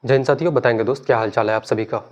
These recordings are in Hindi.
जय हिंद साथियों, बताएंगे दोस्त क्या हाल चाल है आप सभी का।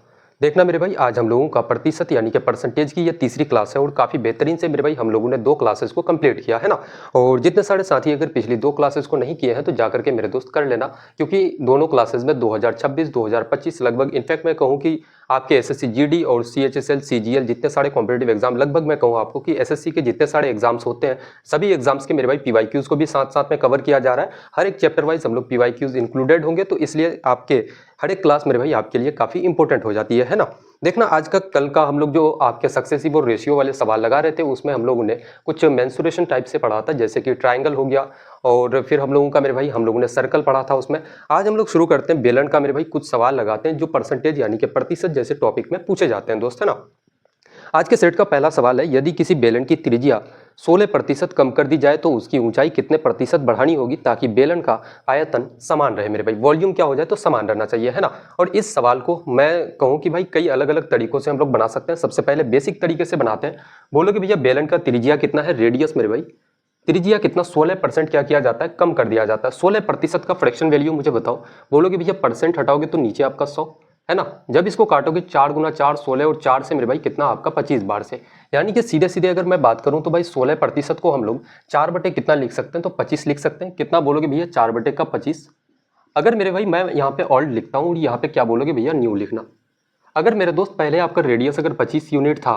देखना मेरे भाई, आज हम लोगों का प्रतिशत यानी कि परसेंटेज की ये तीसरी क्लास है और काफ़ी बेहतरीन से मेरे भाई हम लोगों ने 2 क्लासेस को कंप्लीट किया है ना। और जितने सारे साथी अगर पिछली 2 क्लासेस को नहीं किए हैं तो जाकर के मेरे दोस्त कर लेना, क्योंकि दोनों क्लासेस में 2026 2025 लगभग, इनफैक्ट मैं कहूँ कि आपके एसएससी जीडी और सीएचएसएल सीजीएल जितने सारे कॉम्पिटेटिव एग्जाम, लगभग मैं कहूँ आपको कि एसएससी के जितने सारे एग्जाम्स होते हैं सभी एग्जाम्स के मेरे भाई पीवाईक्यूज को भी साथ साथ में कवर किया जा रहा है। हर एक चैप्टर वाइज हम लोग पीवाईक्यूज इंक्लूडेड होंगे, तो इसलिए आपके हर एक क्लास मेरे भाई आपके लिए काफ़ी इंपॉर्टेंट हो जाती है ना। देखना, आज का कल का हम लोग जो आपके सक्सेसिव और रेशियो वाले सवाल लगा रहे थे उसमें हम लोगों ने कुछ मेंसुरेशन टाइप से पढ़ा था, जैसे कि ट्रायंगल हो गया, और फिर हम लोगों का मेरे भाई हम लोगों ने सर्कल पढ़ा था उसमें। आज हम लोग शुरू करते हैं बेलन का मेरे भाई, कुछ सवाल लगाते हैं जो परसेंटेज यानी कि प्रतिशत जैसे टॉपिक में पूछे जाते हैं दोस्त, है ना। आज के सेट का पहला सवाल है, यदि किसी बेलन की त्रिज्या 16% कम कर दी जाए तो उसकी ऊंचाई कितने प्रतिशत बढ़ानी होगी ताकि बेलन का आयतन समान रहे मेरे भाई। वॉल्यूम क्या हो जाए तो समान रहना चाहिए, है ना। और इस सवाल को मैं कहूँ कि भाई कई अलग अलग तरीकों से हम लोग बना सकते हैं। सबसे पहले बेसिक तरीके से बनाते हैं। बोलोगे भैया बेलन का त्रिज्या कितना है, रेडियस मेरे भाई त्रिज्या कितना, 16% क्या किया जाता है, कम कर दिया जाता है। 16% का फ्रैक्शन वैल्यू मुझे बताओ। बोलोगे भैया परसेंट हटाओगे तो नीचे आपका 100, है ना। जब इसको काटोगे 4 गुना 4 16 और 4 से मेरे भाई कितना आपका 25 बार से, यानी कि सीधे सीधे अगर मैं बात करूं तो भाई 16% को हम लोग 4 बटे कितना लिख सकते हैं, तो 25 लिख सकते हैं। कितना बोलोगे भैया, 4 बटे का 25। अगर मेरे भाई मैं यहाँ पे ऑल्ड लिखता हूँ और यहाँ पे क्या बोलोगे भैया, न्यू लिखना। अगर मेरे दोस्त पहले आपका रेडियस अगर 25 यूनिट था,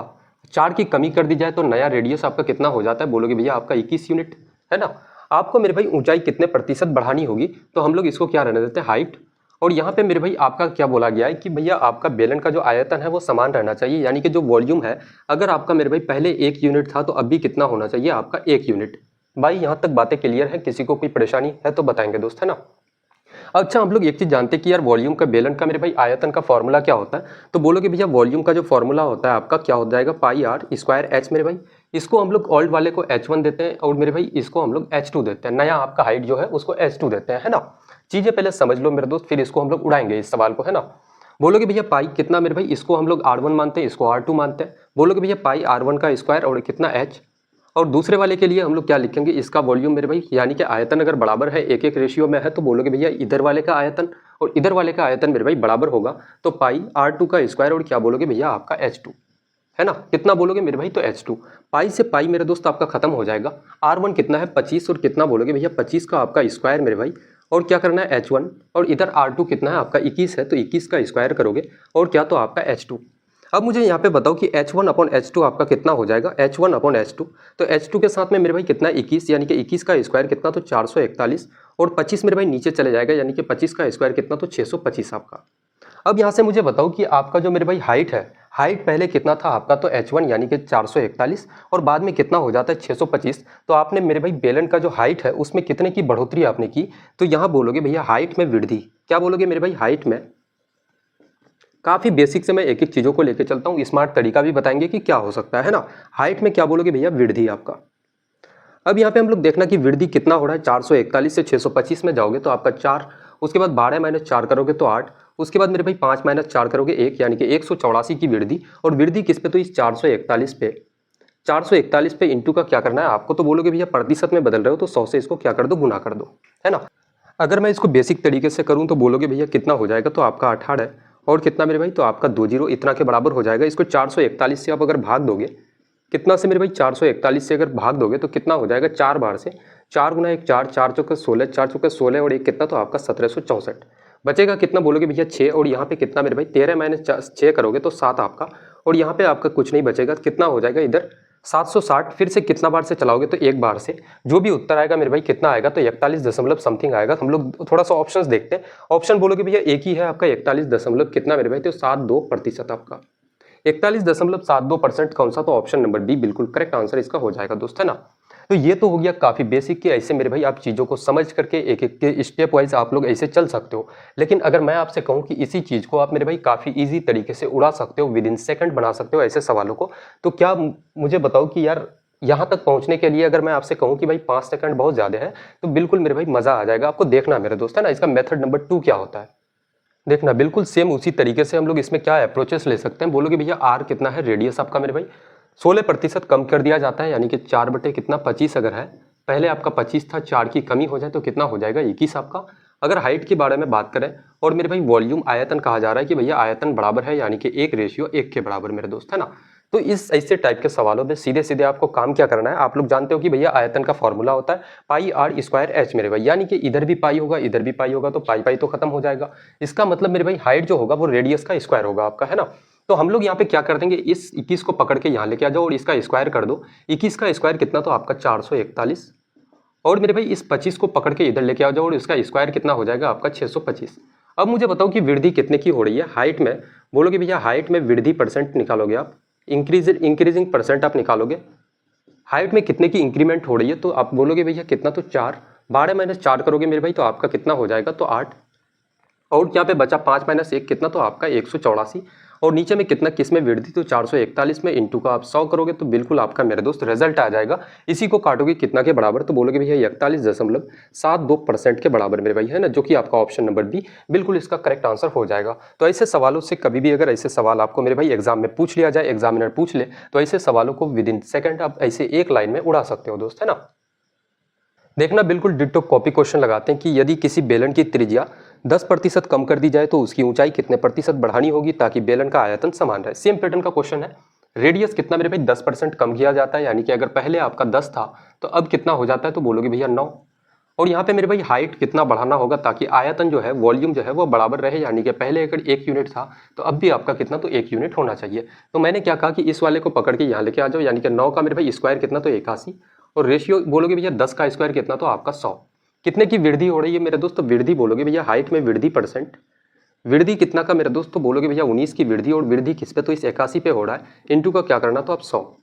4 की कमी कर दी जाए तो नया रेडियस आपका कितना हो जाता है, बोलोगे भैया आपका 21 यूनिट, है ना। आपको मेरे भाई ऊंचाई कितने प्रतिशत बढ़ानी होगी, तो हम लोग इसको क्या रहने देते हैं, हाइट। और यहाँ पे मेरे भाई आपका क्या बोला गया है कि भैया आपका बेलन का जो आयतन है वो समान रहना चाहिए, यानी कि जो वॉल्यूम है, अगर आपका मेरे भाई पहले 1 यूनिट था तो अब भी कितना होना चाहिए आपका 1 यूनिट। भाई यहाँ तक बातें क्लियर है, किसी को कोई परेशानी है तो बताएंगे दोस्त, है ना। अच्छा, हम लोग एक चीज जानते हैं कि यार वॉल्यूम का, बेलन का मेरे भाई आयतन का फॉर्मूला क्या होता है, तो बोलोगे भैया वॉल्यूम का जो फॉर्मूला होता है आपका क्या हो जाएगा, पाई आर स्क्वायर एच मेरे भाई। इसको हम लोग ओल्ड वाले को H1 देते हैं और मेरे भाई इसको हम लोग H2 देते हैं। नया आपका हाइट जो है उसको H2 देते हैं, है ना। चीजें पहले समझ लो मेरे दोस्त, फिर इसको हम लोग उड़ाएंगे इस सवाल को, है ना। बोलोगे भैया पाई कितना मेरे भाई, इसको हम लोग R1 मानते हैं, इसको R2 मानते हैं। बोलोगे भैया पाई R1 का स्क्वायर और कितना H। और दूसरे वाले के लिए हम लोग क्या लिखेंगे, इसका वॉल्यूम मेरे भाई, यानी कि आयतन अगर बराबर है, एक एक रेशियो में है, तो बोलोगे भैया इधर वाले का आयतन और इधर वाले का आयतन मेरे भाई बराबर होगा, तो पाई R2 का स्क्वायर और क्या बोलोगे भैया आपका H2, है ना। कितना बोलोगे मेरे भाई, तो H2। पाई से पाई मेरे दोस्त आपका खत्म हो जाएगा। R1 कितना है 25 और कितना बोलोगे भैया 25 का आपका स्क्वायर मेरे भाई, और क्या करना है H1, और इधर R2 कितना है आपका 21 है, तो 21 का स्क्वायर करोगे और क्या, तो आपका H2। अब मुझे यहाँ पे बताओ कि H1 अपॉन H2 आपका कितना हो जाएगा, H1 अपॉन H2। तो H2 के साथ में मेरे भाई कितना 21, यानी कि 21 का स्क्वायर कितना, तो 441, और 25 मेरे भाई नीचे चले जाएगा, यानी कि 25 का स्क्वायर कितना, तो 625 आपका। अब यहाँ से मुझे बताओ कि आपका जो मेरे भाई हाइट है, हाइट पहले कितना था आपका, तो H1 यानी कि 441, और बाद में कितना हो जाता है 625। तो आपने मेरे भाई बेलन का जो हाइट है उसमें कितने की बढ़ोतरी आपने की, तो यहाँ बोलोगे भैया हाइट में वृद्धि। क्या बोलोगे मेरे भाई, हाइट में, काफी बेसिक से मैं एक एक चीजों को लेकर चलता हूँ, स्मार्ट तरीका भी बताएंगे कि क्या हो सकता है ना। हाइट में क्या बोलोगे भैया, वृद्धि आपका। अब यहाँ पे हम लोग देखना कि वृद्धि कितना हो रहा है, 441 से 625 में जाओगे तो आपका 4, उसके बाद 12 माइनस 4 करोगे तो 8, उसके बाद मेरे भाई 5 माइनस 4 करोगे 1, यानी कि 184 की वृद्धि। और वृद्धि किस पे, तो इस 441 पे, 441 पे इंटू का क्या करना है आपको, तो बोलोगे भैया प्रतिशत में बदल रहे हो तो 100 से इसको क्या कर दो, गुना कर दो, है ना। अगर मैं इसको बेसिक तरीके से करूं तो बोलोगे भैया कितना हो जाएगा, तो आपका 18 और कितना मेरे भाई, तो आपका 20 इतना के बराबर हो जाएगा। इसको 441 से आप अगर भाग दोगे, कितना से मेरे भाई, 441 से अगर भाग दोगे तो कितना हो जाएगा, 4 बार से, 4 गुना 1 4, 4 चौके 16, 4 चौके 16 और 1 कितना, तो आपका 1764 बचेगा। कितना बोलोगे भैया 6, और यहाँ पे कितना मेरे भाई 13 माइनस 6 करोगे तो 7 आपका, और यहाँ पे आपका कुछ नहीं बचेगा, कितना हो जाएगा इधर 760। फिर से कितना बार से चलाओगे, तो एक बार से। जो भी उत्तर आएगा मेरे भाई कितना आएगा, तो 41 दशमलव समथिंग आएगा। हम लोग थोड़ा सा ऑप्शंस देखते हैं। ऑप्शन बोलोगे भैया एक ही है आपका, 41 दशमलव कितना मेरे भाई, तो 72% आपका, 41.72% कौन सा, तो ऑप्शन नंबर बी बिल्कुल करेक्ट आंसर इसका हो जाएगा दोस्त, है ना। तो ये तो हो गया काफी बेसिक कि ऐसे मेरे भाई आप चीजों को समझ करके एक एक के स्टेप वाइज आप लोग ऐसे चल सकते हो। लेकिन अगर मैं आपसे कहूं कि इसी चीज को आप मेरे भाई काफी इजी तरीके से उड़ा सकते हो, विद इन सेकंड बना सकते हो ऐसे सवालों को, तो क्या मुझे बताओ कि यार यहाँ तक पहुंचने के लिए अगर मैं आपसे कहूं कि भाई 5 सेकंड बहुत ज्यादा है, तो बिल्कुल मेरे भाई मजा आ जाएगा। आपको देखना मेरे दोस्त, है ना, इसका मेथड नंबर 2 क्या होता है। देखना बिल्कुल सेम उसी तरीके से हम लोग इसमें क्या अप्रोचेस ले सकते हैं। बोलोगे भैया आर कितना है, रेडियस आपका मेरे भाई 16% कम कर दिया जाता है, यानी कि 4 बटे कितना 25 अगर है, पहले आपका 25 था, 4 की कमी हो जाए तो कितना हो जाएगा 21 आपका। अगर हाइट के बारे में बात करें और मेरे भाई वॉल्यूम आयतन कहा जा रहा है कि भैया आयतन बराबर है यानी कि 1:1 के बराबर मेरे दोस्त, है ना। तो इस ऐसे टाइप के सवालों में सीधे सीधे आपको काम क्या करना है, आप लोग जानते हो कि भैया आयतन का फॉर्मूला होता है पाई आर स्क्वायर एच मेरे भाई, यानी कि इधर भी पाई होगा इधर भी पाई होगा तो पाई पाई तो खत्म हो जाएगा। इसका मतलब मेरे भाई हाइट जो होगा वो रेडियस का स्क्वायर होगा आपका, है ना। तो हम लोग यहाँ पे क्या कर देंगे, इस 21 को पकड़ के यहाँ लेके आ जाओ और इसका स्क्वायर कर दो। 21 का स्क्वायर कितना, तो आपका 441, और मेरे भाई इस 25 को पकड़ के इधर लेके आ जाओ और इसका स्क्वायर कितना हो जाएगा आपका 625। अब मुझे बताओ कि वृद्धि कितने की हो रही है हाइट में, बोलोगे भैया हाइट में वृद्धि परसेंट निकालोगे आप, इंक्रीजिंग परसेंट आप निकालोगे, हाइट में कितने की इंक्रीमेंट हो रही है, तो आप बोलोगे भैया कितना, तो 4, 12 - 4 करोगे मेरे भाई तो आपका कितना हो जाएगा, तो 8, और यहाँ पे बचा 5 - 1 कितना, तो आपका 184, और नीचे में कितना किस में वृद्धि, तो 441 में इंटू का आप 100 करोगे तो बिल्कुल आपका मेरे दोस्त रिजल्ट आ जाएगा। इसी को काटोगे कितना के बराबर, तो बोलोगे भैया 41.72% के बराबर मेरे भाई, है ना, जो कि आपका ऑप्शन नंबर बी बिल्कुल इसका करेक्ट आंसर हो जाएगा। तो ऐसे सवालों से कभी भी अगर ऐसे सवाल आपको मेरे भाई एग्जाम में पूछ लिया जाए, एग्जामिनर पूछ ले, तो ऐसे सवालों को विद इन सेकंड आप ऐसे एक लाइन में उड़ा सकते हो दोस्त, है ना। देखना बिल्कुल डिट्टो कॉपी क्वेश्चन लगाते हैं कि यदि किसी बेलन की त्रिज्या 10% कम कर दी जाए तो उसकी ऊंचाई कितने प्रतिशत बढ़ानी होगी ताकि बेलन का आयतन समान रहे। सेम पैटर्न का क्वेश्चन है। रेडियस कितना मेरे भाई 10% कम किया जाता है, यानी कि अगर पहले आपका 10 था तो अब कितना हो जाता है, तो बोलोगे भैया 9। और यहाँ पे मेरे भाई हाइट कितना बढ़ाना होगा ताकि आयतन जो है वॉल्यूम जो है वो बराबर रहे, यानी कि पहले अगर 1 यूनिट था तो अब भी आपका कितना, तो 1 यूनिट होना चाहिए। तो मैंने क्या कहा कि इस वाले को पकड़ के यहाँ लेके आ जाओ, यानी कि 9 का मेरे भाई स्क्वायर कितना, तो 81, और रेशियो बोलोगे भैया 10 का स्क्वायर कितना, तो आपका 100। कितने की वृद्धि हो रही है मेरे दोस्त, तो वृद्धि बोलोगे भैया हाइट में वृद्धि परसेंट, वृद्धि कितना का मेरे दोस्त, तो बोलोगे भैया 19 की वृद्धि, और वृद्धि किस पे, तो इस 81 पे हो रहा है, इंटू का क्या करना, तो आप 100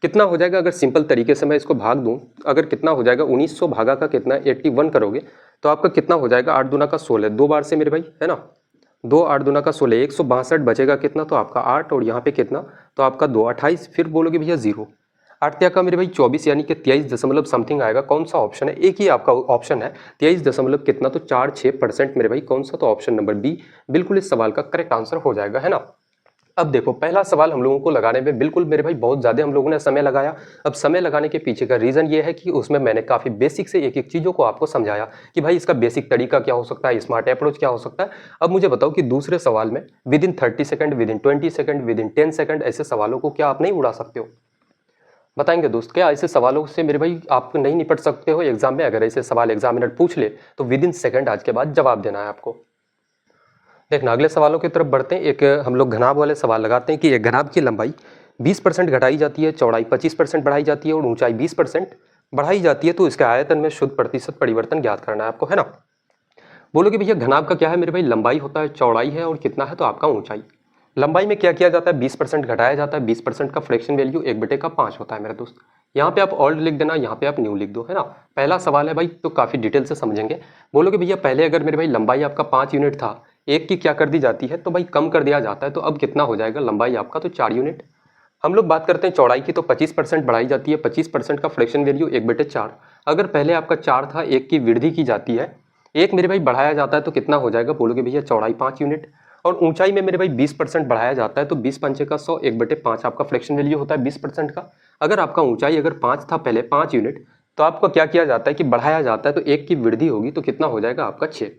कितना हो जाएगा, अगर सिंपल तरीके से मैं इसको भाग दूं, अगर कितना हो जाएगा 1900 भागा का कितना 81 करोगे तो आपका कितना हो जाएगा, 8 दूना का 16, 2 बार से मेरे भाई, है ना, 2 8 दूना का 16, 162 बचेगा कितना, तो आपका 8, और यहाँ पे कितना, तो आपका 2 28, फिर बोलोगे भैया 0, 8 का मेरे भाई 24, यानी कि 23 दशमलव समथिंग आएगा। कौन सा ऑप्शन है, एक ही आपका ऑप्शन है 23 दशमलव कितना, तो 4-6% मेरे भाई, कौन सा, तो ऑप्शन नंबर बी बिल्कुल इस सवाल का करेक्ट आंसर हो जाएगा, है ना। अब देखो पहला सवाल हम लोगों को लगाने में बिल्कुल मेरे भाई बहुत ज़्यादा हम लोगों ने समय लगाया। अब समय लगाने के पीछे का रीज़न ये है कि उसमें मैंने काफ़ी बेसिक से एक एक चीज़ों को आपको समझाया कि भाई इसका बेसिक तरीका क्या हो सकता है, स्मार्ट अप्रोच क्या हो सकता है। अब मुझे बताओ कि दूसरे सवाल में with in 30 second, with in 20 second, with in 10 second ऐसे सवालों को क्या आप नहीं उड़ा सकते हो? बताएंगे दोस्त, क्या ऐसे सवालों से मेरे भाई आप नहीं निपट सकते हो एग्जाम में? अगर ऐसे सवाल एग्जामिनर पूछ ले तो विद इन सेकंड आज के बाद जवाब देना है आपको। देखना अगले सवालों की तरफ बढ़ते हैं। एक हम लोग घनाभ वाले सवाल लगाते हैं कि एक घनाभ की लंबाई 20% घटाई जाती है, चौड़ाई 25% बढ़ाई जाती है और ऊंचाई 20% बढ़ाई जाती है, तो इसके आयतन में शुद्ध प्रतिशत परिवर्तन ज्ञात करना है आपको, है ना। बोलोगे भैया घनाभ का क्या है मेरे भाई, लंबाई होता है, चौड़ाई है और कितना है, तो आपका ऊंचाई। लंबाई में क्या किया जाता है, 20% घटाया जाता है, 20% का फ्रैक्शन वैल्यू 1/5 होता है मेरे दोस्त। यहाँ पे आप ओल्ड लिख देना, यहाँ पे आप न्यू लिख दो, है ना। पहला सवाल है भाई तो काफी डिटेल से समझेंगे। बोलोगे भैया पहले अगर मेरे भाई लंबाई आपका 5 यूनिट था, एक की क्या कर दी जाती है, तो भाई कम कर दिया जाता है, तो अब कितना हो जाएगा लंबाई आपका, तो 4 यूनिट। हम लोग बात करते हैं चौड़ाई की, तो 25% बढ़ाई जाती है, 25% का फ्रैक्शन वैल्यू 1/4। अगर पहले आपका 4 था, एक की वृद्धि की जाती है, एक मेरे भाई बढ़ाया जाता है, तो कितना हो जाएगा, बोलोगे भैया चौड़ाई 5 यूनिट। और ऊंचाई में मेरे भाई 20% बढ़ाया जाता है, तो 20 पंचे का 100, 1/5 आपका फ्रैक्शन वैल्यू होता है 20% का। अगर आपका ऊंचाई अगर 5 था पहले 5 यूनिट, तो आपको क्या किया जाता है कि बढ़ाया जाता है, तो एक की वृद्धि होगी, तो कितना हो जाएगा आपका 6।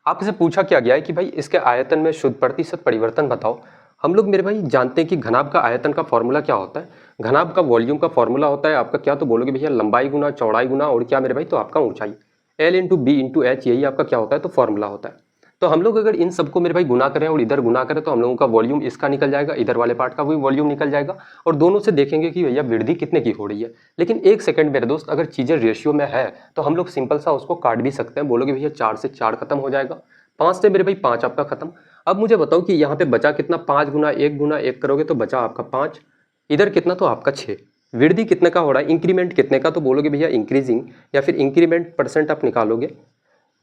आपसे पूछा क्या गया है कि भाई इसके आयतन में शुद्ध प्रतिशत परिवर्तन बताओ। हम लोग मेरे भाई जानते हैं कि घनाभ का आयतन का फॉर्मूला क्या होता है, घनाभ का वॉल्यूम का फॉर्मूला होता है आपका क्या, तो बोलोगे भैया लंबाई गुना चौड़ाई गुना और क्या मेरे भाई, तो आपका ऊंचाई, L into B into H, यही आपका क्या होता है, तो फॉर्मूला होता है। तो हम लोग अगर इन सबको मेरे भाई गुना करें और इधर गुना करें, तो हम लोगों का वॉल्यूम इसका निकल जाएगा, इधर वाले पार्ट का भी वॉल्यूम निकल जाएगा, और दोनों से देखेंगे कि भैया वृद्धि कितने की हो रही है। लेकिन एक सेकंड मेरे दोस्त, अगर चीजें रेशियो में है तो हम लोग सिंपल सा उसको काट भी सकते हैं। बोलोगे भैया 4 से 4 खत्म हो जाएगा, 5 से मेरे भाई 5 आपका खत्म। अब मुझे बताओ कि यहाँ पे बचा कितना, 5 गुना 1 करोगे तो बचा आपका 5, इधर कितना, तो आपका 6। वृद्धि कितने का हो रहा है, इंक्रीमेंट कितने का, तो बोलोगे भैया इंक्रीजिंग, या फिर इंक्रीमेंट परसेंट आप निकालोगे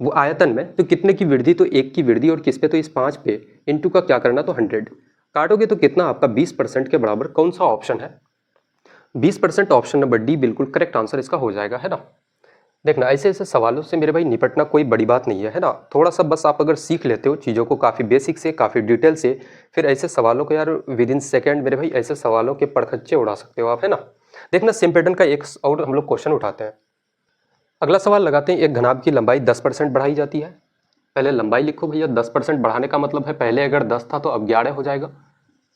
वो आयतन में, तो कितने की वृद्धि, तो 1 की वृद्धि, और किस पे, तो इस 5 पे, इंटू का क्या करना, तो 100 काटोगे तो कितना आपका 20% के बराबर। कौन सा ऑप्शन है, 20%, ऑप्शन नंबर डी बिल्कुल करेक्ट आंसर इसका हो जाएगा, है ना। देखना ऐसे ऐसे सवालों से मेरे भाई निपटना कोई बड़ी बात नहीं है, है ना। थोड़ा सा बस आप अगर सीख लेते हो चीज़ों को काफ़ी बेसिक से, काफ़ी डिटेल से, फिर ऐसे सवालों को यार विद इन सेकेंड मेरे भाई ऐसे सवालों के पड़खच्चे उड़ा सकते हो आप, है ना। देखना सेम पैटर्न का एक और हम लोग क्वेश्चन उठाते हैं। अगला सवाल लगाते हैं, एक घनाभ की लंबाई 10% बढ़ाई जाती है, पहले लंबाई लिखो भैया, 10% बढ़ाने का मतलब है पहले अगर 10 था तो अब 11 हो जाएगा।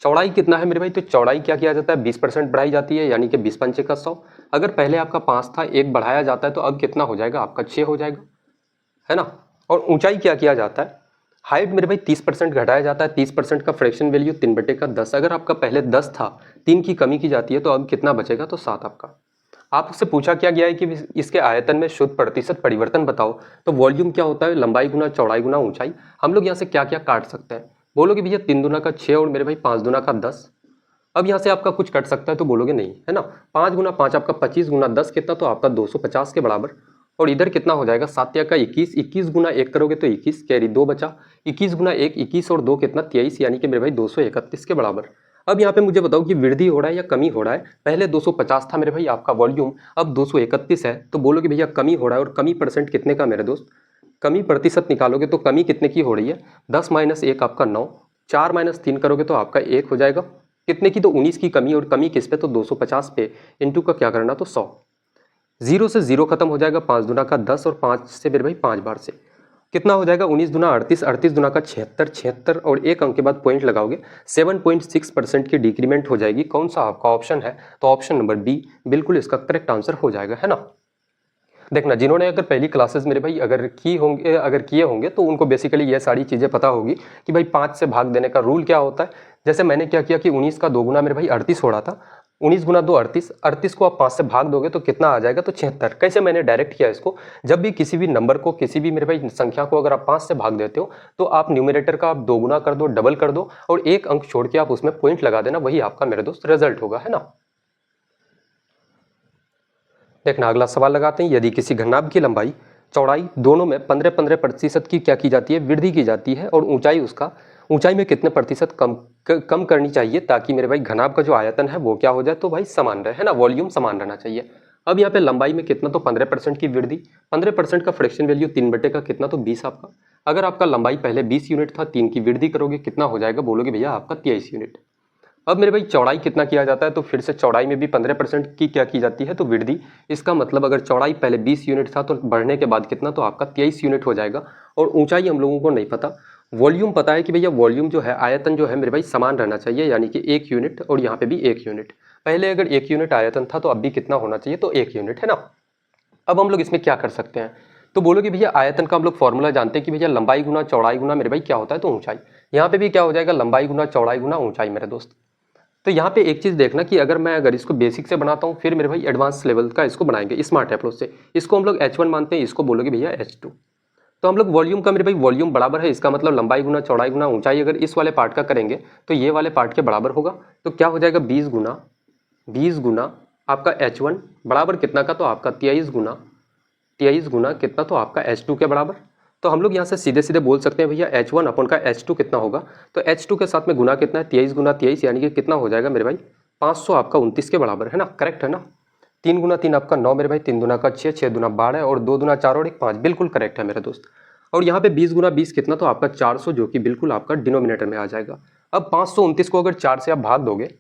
चौड़ाई कितना है मेरे भाई, तो चौड़ाई क्या किया जाता है, 20% बढ़ाई जाती है, यानी कि 20 पंचे का 100। अगर पहले आपका 5 था, एक बढ़ाया जाता है तो अब कितना हो जाएगा आपका 6 हो जाएगा, है ना। और ऊंचाई क्या किया जाता है, हाइट मेरे भाई 30% घटाया जाता है, 30% का फ्रैक्शन वैल्यू 3/10। अगर आपका पहले 10 था, 3 की कमी की जाती है तो अब कितना बचेगा, तो 7 आपका। आपसे पूछा क्या गया है कि इसके आयतन में शुद्ध प्रतिशत परिवर्तन बताओ। तो वॉल्यूम क्या होता है, लंबाई गुना चौड़ाई गुना ऊंचाई। हम लोग यहाँ से क्या क्या काट सकते हैं, बोलोगे भैया 3 दूना का 6 और मेरे भाई 5 दूना का 10। अब यहाँ से आपका कुछ कट सकता है तो बोलोगे नहीं, है ना। 5 गुना 5 आपका 25 गुना 10 कितना, तो आपका 250 के बराबर। और इधर कितना हो जाएगा, 7 का 21, 21 गुना 1 करोगे तो 21, कैरी 2 बचा। 21 गुना 1 21 और 2 कितना 23, यानी कि मेरे भाई 231 के बराबर। अब यहाँ पे मुझे बताओ कि वृद्धि हो रहा है या कमी हो रहा है। पहले 250 था मेरे भाई आपका वॉल्यूम, अब 231 है, तो बोलोगे भैया कमी हो रहा है। और कमी परसेंट कितने का मेरे दोस्त, कमी प्रतिशत निकालोगे तो कमी कितने की हो रही है, 10 - 1 आपका 9, 4 - 3 करोगे तो आपका 1 हो जाएगा। कितने की, तो 19 की कमी। और कमी किस पे, तो 250 पे, इंटू का क्या करना, तो 100। 0 से 0 खत्म हो जाएगा, 5 दूना का 10 और 5 से मेरे भाई 5 बार से कितना हो जाएगा, 19 दूना 38, 38 दूना का 76, 76 और एक अंक के बाद पॉइंट लगाओगे, 7.6% की डिक्रीमेंट हो जाएगी। कौन सा आपका ऑप्शन है, तो ऑप्शन नंबर बी बिल्कुल इसका करेक्ट आंसर हो जाएगा, है ना। देखना, जिन्होंने अगर पहली क्लासेस मेरे भाई अगर किए होंगे तो उनको बेसिकली ये सारी चीज़ें पता होगी कि भाई 5 से भाग देने का रूल क्या होता है। जैसे मैंने क्या किया कि 19 का 2 गुना मेरे भाई 38 हो रहा था, 19 गुना 2 38, 38 को आप 5 से भाग दोगे तो कितना आ जाएगा, तो 76। कैसे मैंने डायरेक्ट किया इसको, जब भी किसी भी नंबर को, किसी भी मेरे भाई संख्या को अगर आप 5 से भाग देते हो तो आप न्यूमरेटर का आप 2 गुना कर दो, डबल कर दो और एक अंक छोड़ के आप उसमें पॉइंट लगा देना, वही आपका मेरे दोस्त रिजल्ट होगा, है ना। देखना अगला सवाल लगाते हैं। यदि किसी घनाभ की लंबाई चौड़ाई दोनों में 15-15% की क्या की जाती है, वृद्धि की जाती है, और ऊंचाई में कितने प्रतिशत कम करनी चाहिए ताकि मेरे भाई घनाभ का जो आयतन है वो क्या हो जाए, तो भाई समान रहे, है ना, वॉल्यूम समान रहना चाहिए। अब यहाँ पे लंबाई में कितना, तो 15% की वृद्धि, 15% का फ्रैक्शन वैल्यू 3 का कितना, तो 20 आपका। अगर आपका लंबाई पहले 20 यूनिट था, 3 की वृद्धि करोगे कितना हो जाएगा, बोलोगे भैया आपका 23 यूनिट। अब मेरे भाई चौड़ाई कितना किया जाता है, तो फिर से चौड़ाई में भी 15% की क्या की जाती है, तो वृद्धि। इसका मतलब अगर चौड़ाई पहले 20 यूनिट था तो बढ़ने के बाद कितना, तो आपका 23 यूनिट हो जाएगा। और ऊंचाई हम लोगों को नहीं पता, वॉल्यूम पता है कि भैया वॉल्यूम जो है, आयतन जो है मेरे भाई समान रहना चाहिए, यानी कि 1 यूनिट, और यहाँ पे भी 1 यूनिट। पहले अगर 1 यूनिट आयतन था तो अब भी कितना होना चाहिए, तो 1 यूनिट, है ना। अब हम लोग इसमें क्या कर सकते हैं, तो बोलोगे भैया आयतन का हम लोग फॉर्मूला जानते हैं कि भैया लंबाई गुना चौड़ाई गुना मेरे भाई क्या होता है, तो ऊंचाई। यहाँ पे भी क्या हो जाएगा, लंबाई गुना चौड़ाई गुना ऊंचाई मेरे दोस्त। तो यहाँ पे एक चीज़ देखना कि अगर इसको बेसिक से बनाता हूँ, फिर मेरे भाई एडवांस लेवल का इसको बनाएंगे स्मार्ट अप्रोच से। इसको हम लोग H1 मानते हैं, इसको बोलोगे भैया H2। तो हम लोग वॉल्यूम का मेरे भाई वॉल्यूम बराबर है, इसका मतलब लंबाई गुना चौड़ाई गुना ऊंचाई अगर इस वाले पार्ट का करेंगे तो ये वाले पार्ट के बराबर होगा। तो क्या हो जाएगा, 20 गुना आपका H1 बराबर कितना का, तो आपका 23 गुना कितना, तो आपका H2 के बराबर। तो हम लोग यहाँ से सीधे सीधे बोल सकते हैं भैया H1 अपन का H2 कितना होगा, तो H2 के साथ में गुना कितना है, 23 गुना 23, यानी कि कितना हो जाएगा मेरे भाई 500 आपका 29 के बराबर, है ना, करेक्ट है ना। 3 गुना 3 आपका 9 मेरे भाई, 3 दूना का 6, 6 दूना 12 और 2 दूना 4 और 1 5, बिल्कुल करेक्ट है मेरे दोस्त। और यहाँ पे 20 गुना 20 कितना, तो आपका 400, जो कि बिल्कुल आपका डिनोमिनेटर में आ जाएगा। अब 529 को अगर 4 से आप भाग दोगे,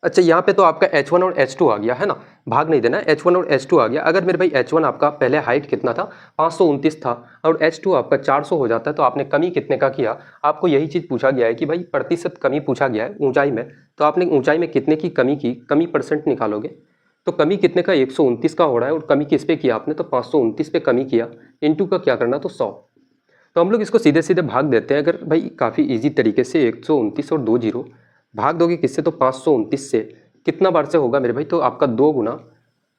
अच्छा यहाँ पे तो आपका H1 और H2 आ गया, है ना, भाग नहीं देना, H1 और H2 आ गया। अगर मेरे भाई H1 आपका पहले हाइट कितना था, 529 था, और H2 आपका 400 हो जाता है, तो आपने कमी कितने का किया, आपको यही चीज़ पूछा गया है कि भाई प्रतिशत कमी पूछा गया है ऊंचाई में, तो आपने ऊंचाई में कितने की कमी की, कमी परसेंट निकालोगे। तो कमी कितने का, 129 का हो रहा है, और कमी किस पे किया आपने, तो 529 पे कमी किया, इंटू का क्या करना, तो 100। तो हम लोग इसको सीधे सीधे भाग देते हैं। अगर भाई काफ़ी ईजी तरीके से 129 और 2 जीरो भाग दोगे किससे, तो 529 से कितना बार से होगा मेरे भाई, तो आपका 2 गुना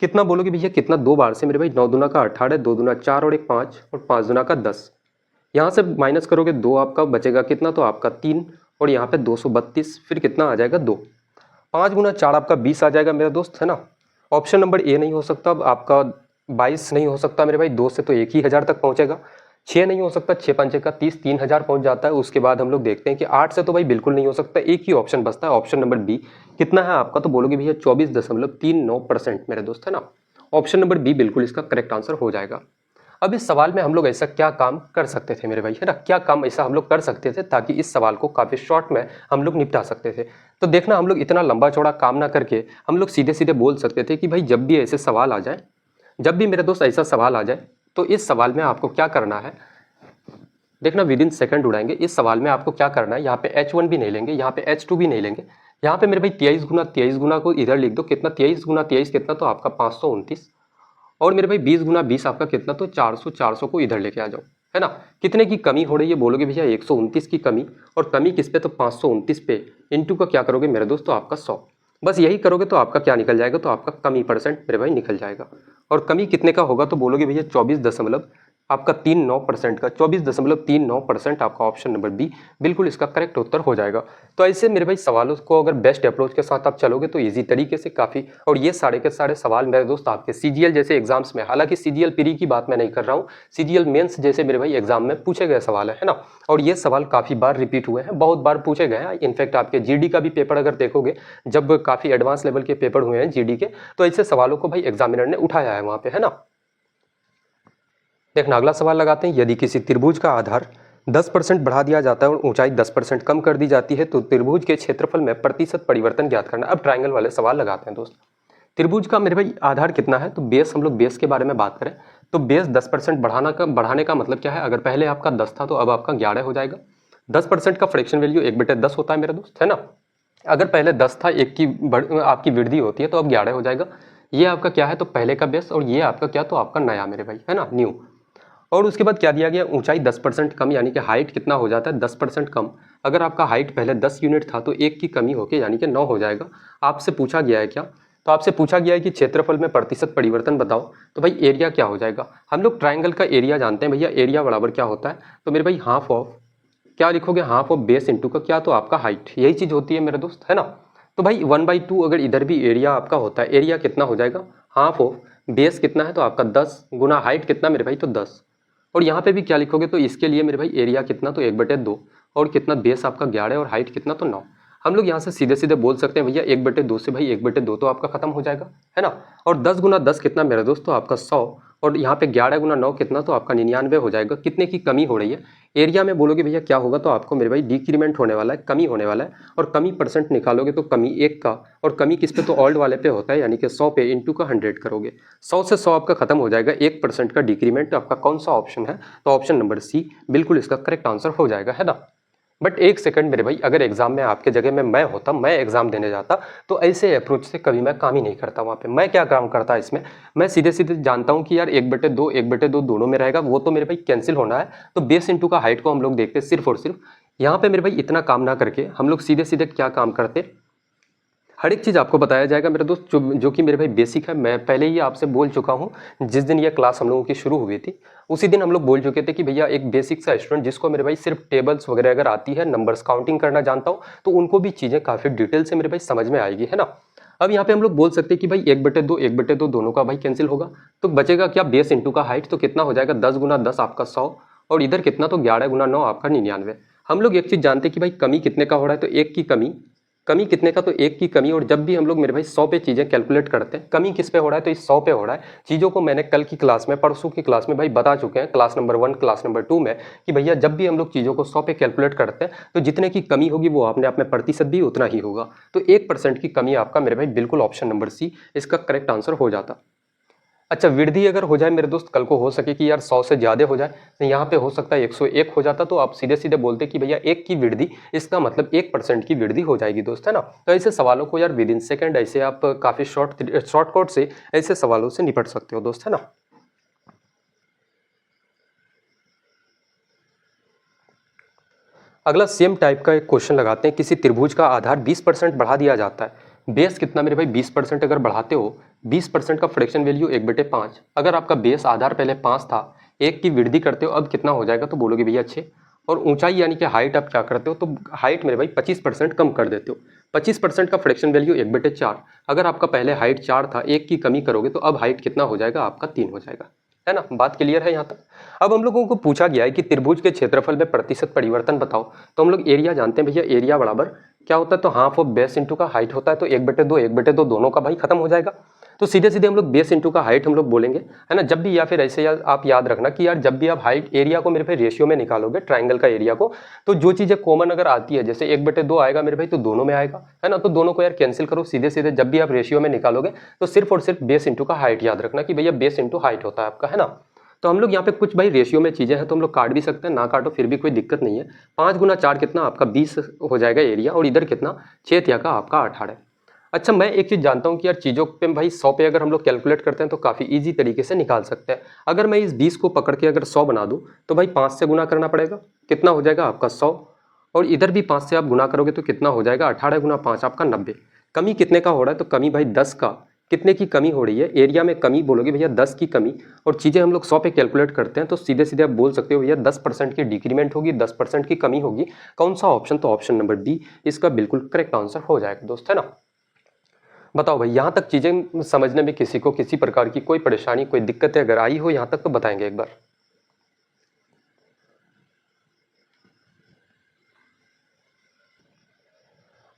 कितना, बोलोगे भैया कितना, 2 बार से मेरे भाई, 9 दूना का 18, 2 दूना 4 और 1 5 और 5 दूना का 10। यहाँ से माइनस करोगे 2 आपका बचेगा कितना, तो आपका 3 और यहाँ पे 232, फिर कितना आ जाएगा 2। 5 गुना 4 आपका 20 आ जाएगा मेरा दोस्त, है ना। ऑप्शन नंबर ए नहीं हो सकता, अब आपका 22 नहीं हो सकता मेरे भाई, 2 से तो 1,000 तक पहुँचेगा। 6 नहीं हो सकता, 6 पंचे का 30, 3,000 पहुंच जाता है। उसके बाद हम लोग देखते हैं कि 8 से तो भाई बिल्कुल नहीं हो सकता, एक ही ऑप्शन बचता है, ऑप्शन नंबर बी। कितना है आपका, तो बोलोगे भैया 24.39% मेरे दोस्त, है ना। ऑप्शन नंबर बी बिल्कुल इसका करेक्ट आंसर हो जाएगा। अब इस सवाल में हम लोग ऐसा क्या काम कर सकते थे मेरे भाई, है ना, क्या काम ऐसा हम लोग कर सकते थे ताकि इस सवाल को काफ़ी शॉर्ट में हम लोग निपटा सकते थे। तो देखना, हम लोग इतना लंबा चौड़ा काम ना करके हम लोग सीधे सीधे बोल सकते थे कि भाई जब भी ऐसे सवाल आ जाए, जब भी मेरे दोस्त ऐसा सवाल आ जाए, तो इस सवाल में आपको क्या करना है, देखना विद इन सेकंड उड़ाएंगे। इस सवाल में आपको क्या करना है, यहाँ पे H1 भी नहीं लेंगे, यहाँ पे H2 भी नहीं लेंगे, यहाँ पे मेरे भाई 23 गुना को इधर लिख दो। कितना 23 गुना 23 कितना, तो आपका 529। और मेरे भाई 20 गुना 20 आपका कितना, तो 400। 400 को इधर लेके आ जाओ, है ना। कितने की कमी हो रही है, बोलोगे भैया 129 की कमी। और कमी किस पे, तो 529 पे। इंटू का क्या करोगे मेरे दोस्त, तो आपका 100। बस यही करोगे तो आपका क्या निकल जाएगा, तो आपका कमी परसेंट मेरे भाई निकल जाएगा। और कमी कितने का होगा, तो बोलोगे भैया 24.39% का। 24.39% आपका ऑप्शन नंबर बी बिल्कुल इसका करेक्ट उत्तर हो जाएगा। तो ऐसे मेरे भाई सवालों को अगर बेस्ट अप्रोच के साथ आप चलोगे तो इजी तरीके से काफ़ी। और ये सारे के सारे सवाल मेरे दोस्त आपके सीजीएल जैसे एग्जाम्स में, हालांकि सीजीएल प्री की बात मैं नहीं कर रहा हूँ, सीजीएल मेंस जैसे मेरे भाई एग्जाम में पूछे गए सवाल है ना। और ये सवाल काफ़ी बार रिपीट हुए हैं, बहुत बार पूछे गए हैं। इनफैक्ट आपके जीडी का भी पेपर अगर देखोगे, जब काफ़ी एडवांस लेवल के पेपर हुए हैं जीडी के, तो ऐसे सवालों को भाई एग्जामिनर ने उठाया है वहाँ पे, है ना। देखना अगला सवाल लगाते हैं। यदि किसी त्रिभुज का आधार 10% बढ़ा दिया जाता है और ऊंचाई 10% कम कर दी जाती है तो त्रिभुज के क्षेत्रफल में प्रतिशत परिवर्तन ज्ञात करना। अब ट्रायंगल वाले सवाल लगाते हैं दोस्त। त्रिभुज का मेरे भाई आधार कितना है, तो बेस, हम लोग बेस के बारे में बात करें तो बेस 10% बढ़ाने का मतलब क्या है, अगर पहले आपका 10 था तो अब आपका 11 हो जाएगा। 10% का फ्रैक्शन वैल्यू 1/10 होता है मेरे दोस्त, है ना। अगर पहले 10 था, एक की आपकी वृद्धि होती है तो अब 11 हो जाएगा। ये आपका क्या है, तो पहले का बेस, और ये आपका क्या, तो आपका नया मेरे भाई, है ना, न्यू। और उसके बाद क्या दिया गया, ऊंचाई 10% कम, यानी कि हाइट कितना हो जाता है, 10% कम। अगर आपका हाइट पहले 10 यूनिट था तो एक की कमी होके यानी कि 9 हो जाएगा। आपसे पूछा गया है क्या, तो आपसे पूछा गया है कि क्षेत्रफल में प्रतिशत परिवर्तन बताओ। तो भाई एरिया क्या हो जाएगा, हम लोग ट्राइंगल का एरिया जानते हैं भैया, एरिया बराबर क्या होता है, तो मेरे भाई हाफ ऑफ, क्या लिखोगे, हाफ ऑफ बेस इंटू का क्या, तो आपका हाइट, यही चीज होती है मेरे दोस्त, है ना। तो भाई 1/2 अगर इधर भी एरिया आपका होता है, एरिया कितना हो जाएगा, हाफ ऑफ बेस कितना है, तो आपका 10 गुना हाइट कितना मेरे भाई, तो 10। और यहाँ पे भी क्या लिखोगे, तो इसके लिए मेरे भाई एरिया कितना, तो 1/2, और कितना बेस आपका 11 और हाइट कितना, तो 9। हम लोग यहाँ से सीधे सीधे बोल सकते हैं भैया 1/2 से भाई 1/2 तो आपका खत्म हो जाएगा, है ना। और 10 गुना 10 कितना मेरे दोस्त, तो आपका 100। और यहाँ पे 11 गुना 9 कितना, तो आपका 99 हो जाएगा। कितने की कमी हो रही है, एरिया में बोलोगे भैया क्या होगा, तो आपको मेरे भाई डिक्रीमेंट होने वाला है, कमी होने वाला है। और कमी परसेंट निकालोगे तो कमी 1 का, और कमी किस पे, तो ऑल्ड वाले पे होता है, यानी कि 100 पे इंटू का 100 करोगे, 100 से 100 आपका खत्म हो जाएगा, 1% का डिक्रीमेंट। आपका कौन सा ऑप्शन है, तो ऑप्शन नंबर सी बिल्कुल इसका करेक्ट आंसर हो जाएगा, है ना। बट एक सेकंड मेरे भाई, अगर एग्जाम में आपके जगह में मैं होता, मैं एग्जाम देने जाता, तो ऐसे अप्रोच से कभी मैं काम ही नहीं करता। वहाँ पे मैं क्या काम करता इसमें, मैं सीधे सीधे जानता हूँ कि यार 1/2 दोनों में रहेगा, वो तो मेरे भाई कैंसिल होना है। तो बेस इंटू का हाइट को हम लोग देखते सिर्फ और सिर्फ। यहाँ पे मेरे भाई इतना काम ना करके हम लोग सीधे सीधे क्या काम करते, हर एक चीज़ आपको बताया जाएगा मेरे दोस्त, जो कि मेरे भाई बेसिक है। मैं पहले ही आपसे बोल चुका हूँ, जिस दिन ये क्लास हम लोगों की शुरू हुई थी उसी दिन हम लोग बोल चुके थे कि भैया एक बेसिक सा स्टूडेंट जिसको मेरे भाई सिर्फ टेबल्स वगैरह अगर आती है, नंबर्स काउंटिंग करना जानता हूँ, तो उनको भी चीज़ें काफ़ी डिटेल से मेरे भाई समझ में आएगी, है ना। अब यहाँ पे हम लोग बोल सकते हैं कि भाई 1/2 दोनों का भाई कैंसिल होगा, तो बचेगा क्या, बेस इंटू का हाइट, तो कितना हो जाएगा, 10 गुना 10 आपका 100, और इधर कितना, तो 11 गुना 9 आपका 99। हम लोग एक चीज़ जानते हैं कि भाई कमी कितने का हो रहा है, तो एक की कमी, कमी कितने का, तो एक की कमी। और जब भी हम लोग मेरे भाई 100 पे चीज़ें कैलकुलेट करते हैं, कमी किस पे हो रहा है, तो इस 100 पे हो रहा है। चीज़ों को मैंने कल की क्लास में, परसों की क्लास में भाई बता चुके हैं, क्लास नंबर 1 क्लास नंबर 2 में, कि भैया जब भी हम लोग चीज़ों को 100 पे कैलकुलेट करते हैं तो जितने की कमी होगी वो अपने आप में प्रतिशत भी उतना ही होगा। तो 1% की कमी आपका मेरे भाई बिल्कुल ऑप्शन नंबर सी इसका करेक्ट आंसर हो जाता। अच्छा, वृद्धि अगर हो जाए मेरे दोस्त, कल को हो सके कि यार 100 से ज़्यादा हो जाए, तो यहाँ पे हो सकता है 101 हो जाता, तो आप सीधे सीधे बोलते कि भैया 1 की वृद्धि, इसका मतलब 1% की वृद्धि हो जाएगी दोस्त, है ना। तो ऐसे सवालों को यार विद इन सेकेंड ऐसे आप काफ़ी शॉर्टकट से ऐसे सवालों से निपट सकते हो दोस्त, है ना। अगला सेम टाइप का एक क्वेश्चन लगाते हैं। किसी त्रिभुज का आधार 20% बढ़ा दिया जाता है, बेस कितना मेरे भाई, 20% अगर बढ़ाते हो, 20% का फ्रैक्शन वैल्यू 1/5। अगर आपका बेस आधार पहले 5 था, एक की वृद्धि करते हो, अब कितना हो जाएगा, तो बोलोगे भैया 6। और ऊंचाई यानी कि हाइट आप क्या करते हो, तो हाइट मेरे भाई 25% कम कर देते हो। 25% का फ्रैक्शन वैल्यू 1/4। अगर आपका पहले हाइट 4 था, एक की कमी करोगे तो अब हाइट कितना हो जाएगा, आपका 3 हो जाएगा, है ना। बात क्लियर है यहाँ तक। अब हम लोगों को पूछा गया है कि त्रिभुज के क्षेत्रफल में प्रतिशत परिवर्तन बताओ। तो हम लोग एरिया जानते हैं भैया, एरिया बराबर क्या होता है, तो हाफ ऑफ बेस इंटू का हाइट होता है, तो 1/2 दोनों का भाई खत्म हो जाएगा। तो सीधे सीधे हम लोग बेस इंटू का हाइट हम लोग बोलेंगे, है ना। जब भी, या फिर ऐसे आप याद रखना कि यार जब भी आप हाइट एरिया को मेरे भाई रेशियो में निकालोगे, ट्राइंगल का एरिया को, तो जो चीजें कॉमन अगर आती है, जैसे 1/2 आएगा मेरे भाई, तो दोनों में आएगा, है ना। तो दोनों को यार कैंसिल करो सीधे सीधे। जब भी आप रेशियो में निकालोगे तो सिर्फ और सिर्फ बेस इंटू का हाइट याद रखना कि भैया बेस इंटू हाइट होता है आपका, है ना। तो हम लोग यहाँ पे कुछ भाई रेशियो में चीज़ें हैं तो हम लोग काट भी सकते हैं, ना काटो फिर भी कोई दिक्कत नहीं है। 5 गुना 4 कितना आपका 20 हो जाएगा एरिया, और इधर कितना 6 तिया का आपका 18। अच्छा, मैं एक चीज़ जानता हूँ कि यार चीज़ों पे भाई 100 पे अगर हम लोग कैलकुलेट करते हैं तो काफ़ी ईजी तरीके से निकाल सकते हैं। अगर मैं इस 20 को पकड़ के अगर 100 बना दूँ तो भाई 5 से गुना करना पड़ेगा, कितना हो जाएगा आपका 100, और इधर भी 5 से आप गुना करोगे तो कितना हो जाएगा 18 गुना 5 आपका 90। कमी कितने का हो रहा है? तो कमी भाई 10 का। कितने की कमी हो रही है? एरिया में कमी बोलोगे भैया 10 की कमी, और चीज़ें हम लोग 100 पे कैलकुलेट करते हैं तो सीधे सीधे आप बोल सकते हो भैया 10% की डिक्रीमेंट होगी, 10% की कमी होगी। कौन सा ऑप्शन? तो ऑप्शन नंबर डी इसका बिल्कुल करेक्ट आंसर हो जाएगा दोस्त, है ना। बताओ भाई, यहाँ तक चीज़ें समझने में किसी को किसी प्रकार की कोई परेशानी, कोई दिक्कतें अगर आई हो यहाँ तक तो बताएंगे एक बार।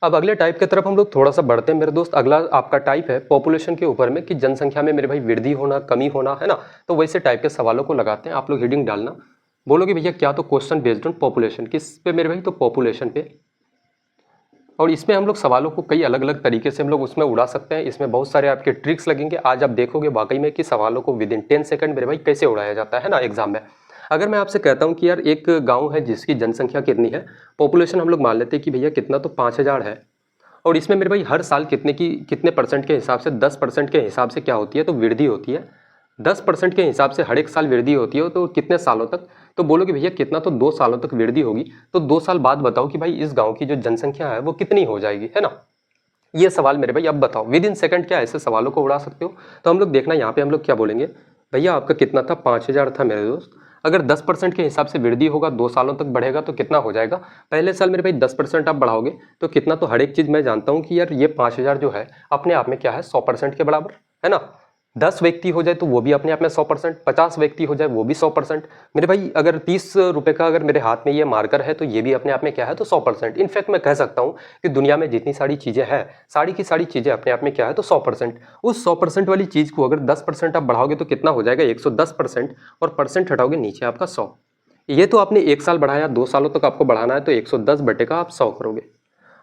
अब अगले टाइप की तरफ हम लोग थोड़ा सा बढ़ते हैं मेरे दोस्त। अगला आपका टाइप है पॉपुलेशन के ऊपर में, कि जनसंख्या में मेरे भाई वृद्धि होना, कमी होना, है ना। तो वैसे टाइप के सवालों को लगाते हैं। आप लोग हेडिंग डालना, बोलोगे भैया क्या? तो क्वेश्चन बेस्ड ऑन पॉपुलेशन। किस पे मेरे भाई? तो पॉपुलेशन पे। और इसमें हम लोग सवालों को कई अलग अलग तरीके से हम लोग उसमें उड़ा सकते हैं। इसमें बहुत सारे आपके ट्रिक्स लगेंगे। आज आप देखोगे वाकई में कि सवालों को विद इन 10 सेकंड मेरे भाई कैसे उड़ाया जाता है ना एग्जाम में। अगर मैं आपसे कहता हूँ कि यार एक गांव है जिसकी जनसंख्या कितनी है, पॉपुलेशन हम लोग मान लेते हैं कि भैया कितना, तो 5000 है, और इसमें मेरे भाई हर साल कितने परसेंट के हिसाब से, 10% के हिसाब से क्या होती है? तो वृद्धि होती है। 10% के हिसाब से हर एक साल वृद्धि होती है, तो कितने सालों तक? तो बोलोगे भैया कितना, तो 2 सालों तक वृद्धि होगी। तो 2 साल बाद बताओ कि भाई इस गांव की जो जनसंख्या है वो कितनी हो जाएगी, है ना। ये सवाल मेरे भाई अब बताओ, विद इन सेकंड क्या ऐसे सवालों को उड़ा सकते हो? तो हम लोग देखना यहाँ पे हम लोग क्या बोलेंगे, भैया आपका कितना था? 5000 था मेरे दोस्त। अगर 10% के हिसाब से वृद्धि होगा, 2 सालों तक बढ़ेगा, तो कितना हो जाएगा? पहले साल मेरे भाई 10% आप बढ़ाओगे तो कितना, तो हर एक चीज मैं जानता हूँ कि यार ये 5000 जो है अपने आप में क्या है? 100% के बराबर, है ना। 10 व्यक्ति हो जाए तो वो भी अपने आप में 100%, 50 व्यक्ति हो जाए वो भी 100%। मेरे भाई अगर 30 रुपए का अगर मेरे हाथ में ये मार्कर है तो ये भी अपने आप में क्या है? तो 100%। इनफैक्ट मैं कह सकता हूँ कि दुनिया में जितनी सारी चीजें हैं, सारी की सारी चीजें अपने आप में क्या है? तो 100%। उस 100% वाली चीज को अगर 10% आप बढ़ाओगे तो कितना हो जाएगा? 110%, और परसेंट हटाओगे नीचे आपका 100। ये तो आपने 1 साल बढ़ाया, 2 सालों तक आपको बढ़ाना है तो 110 बटे का आप 100 करोगे।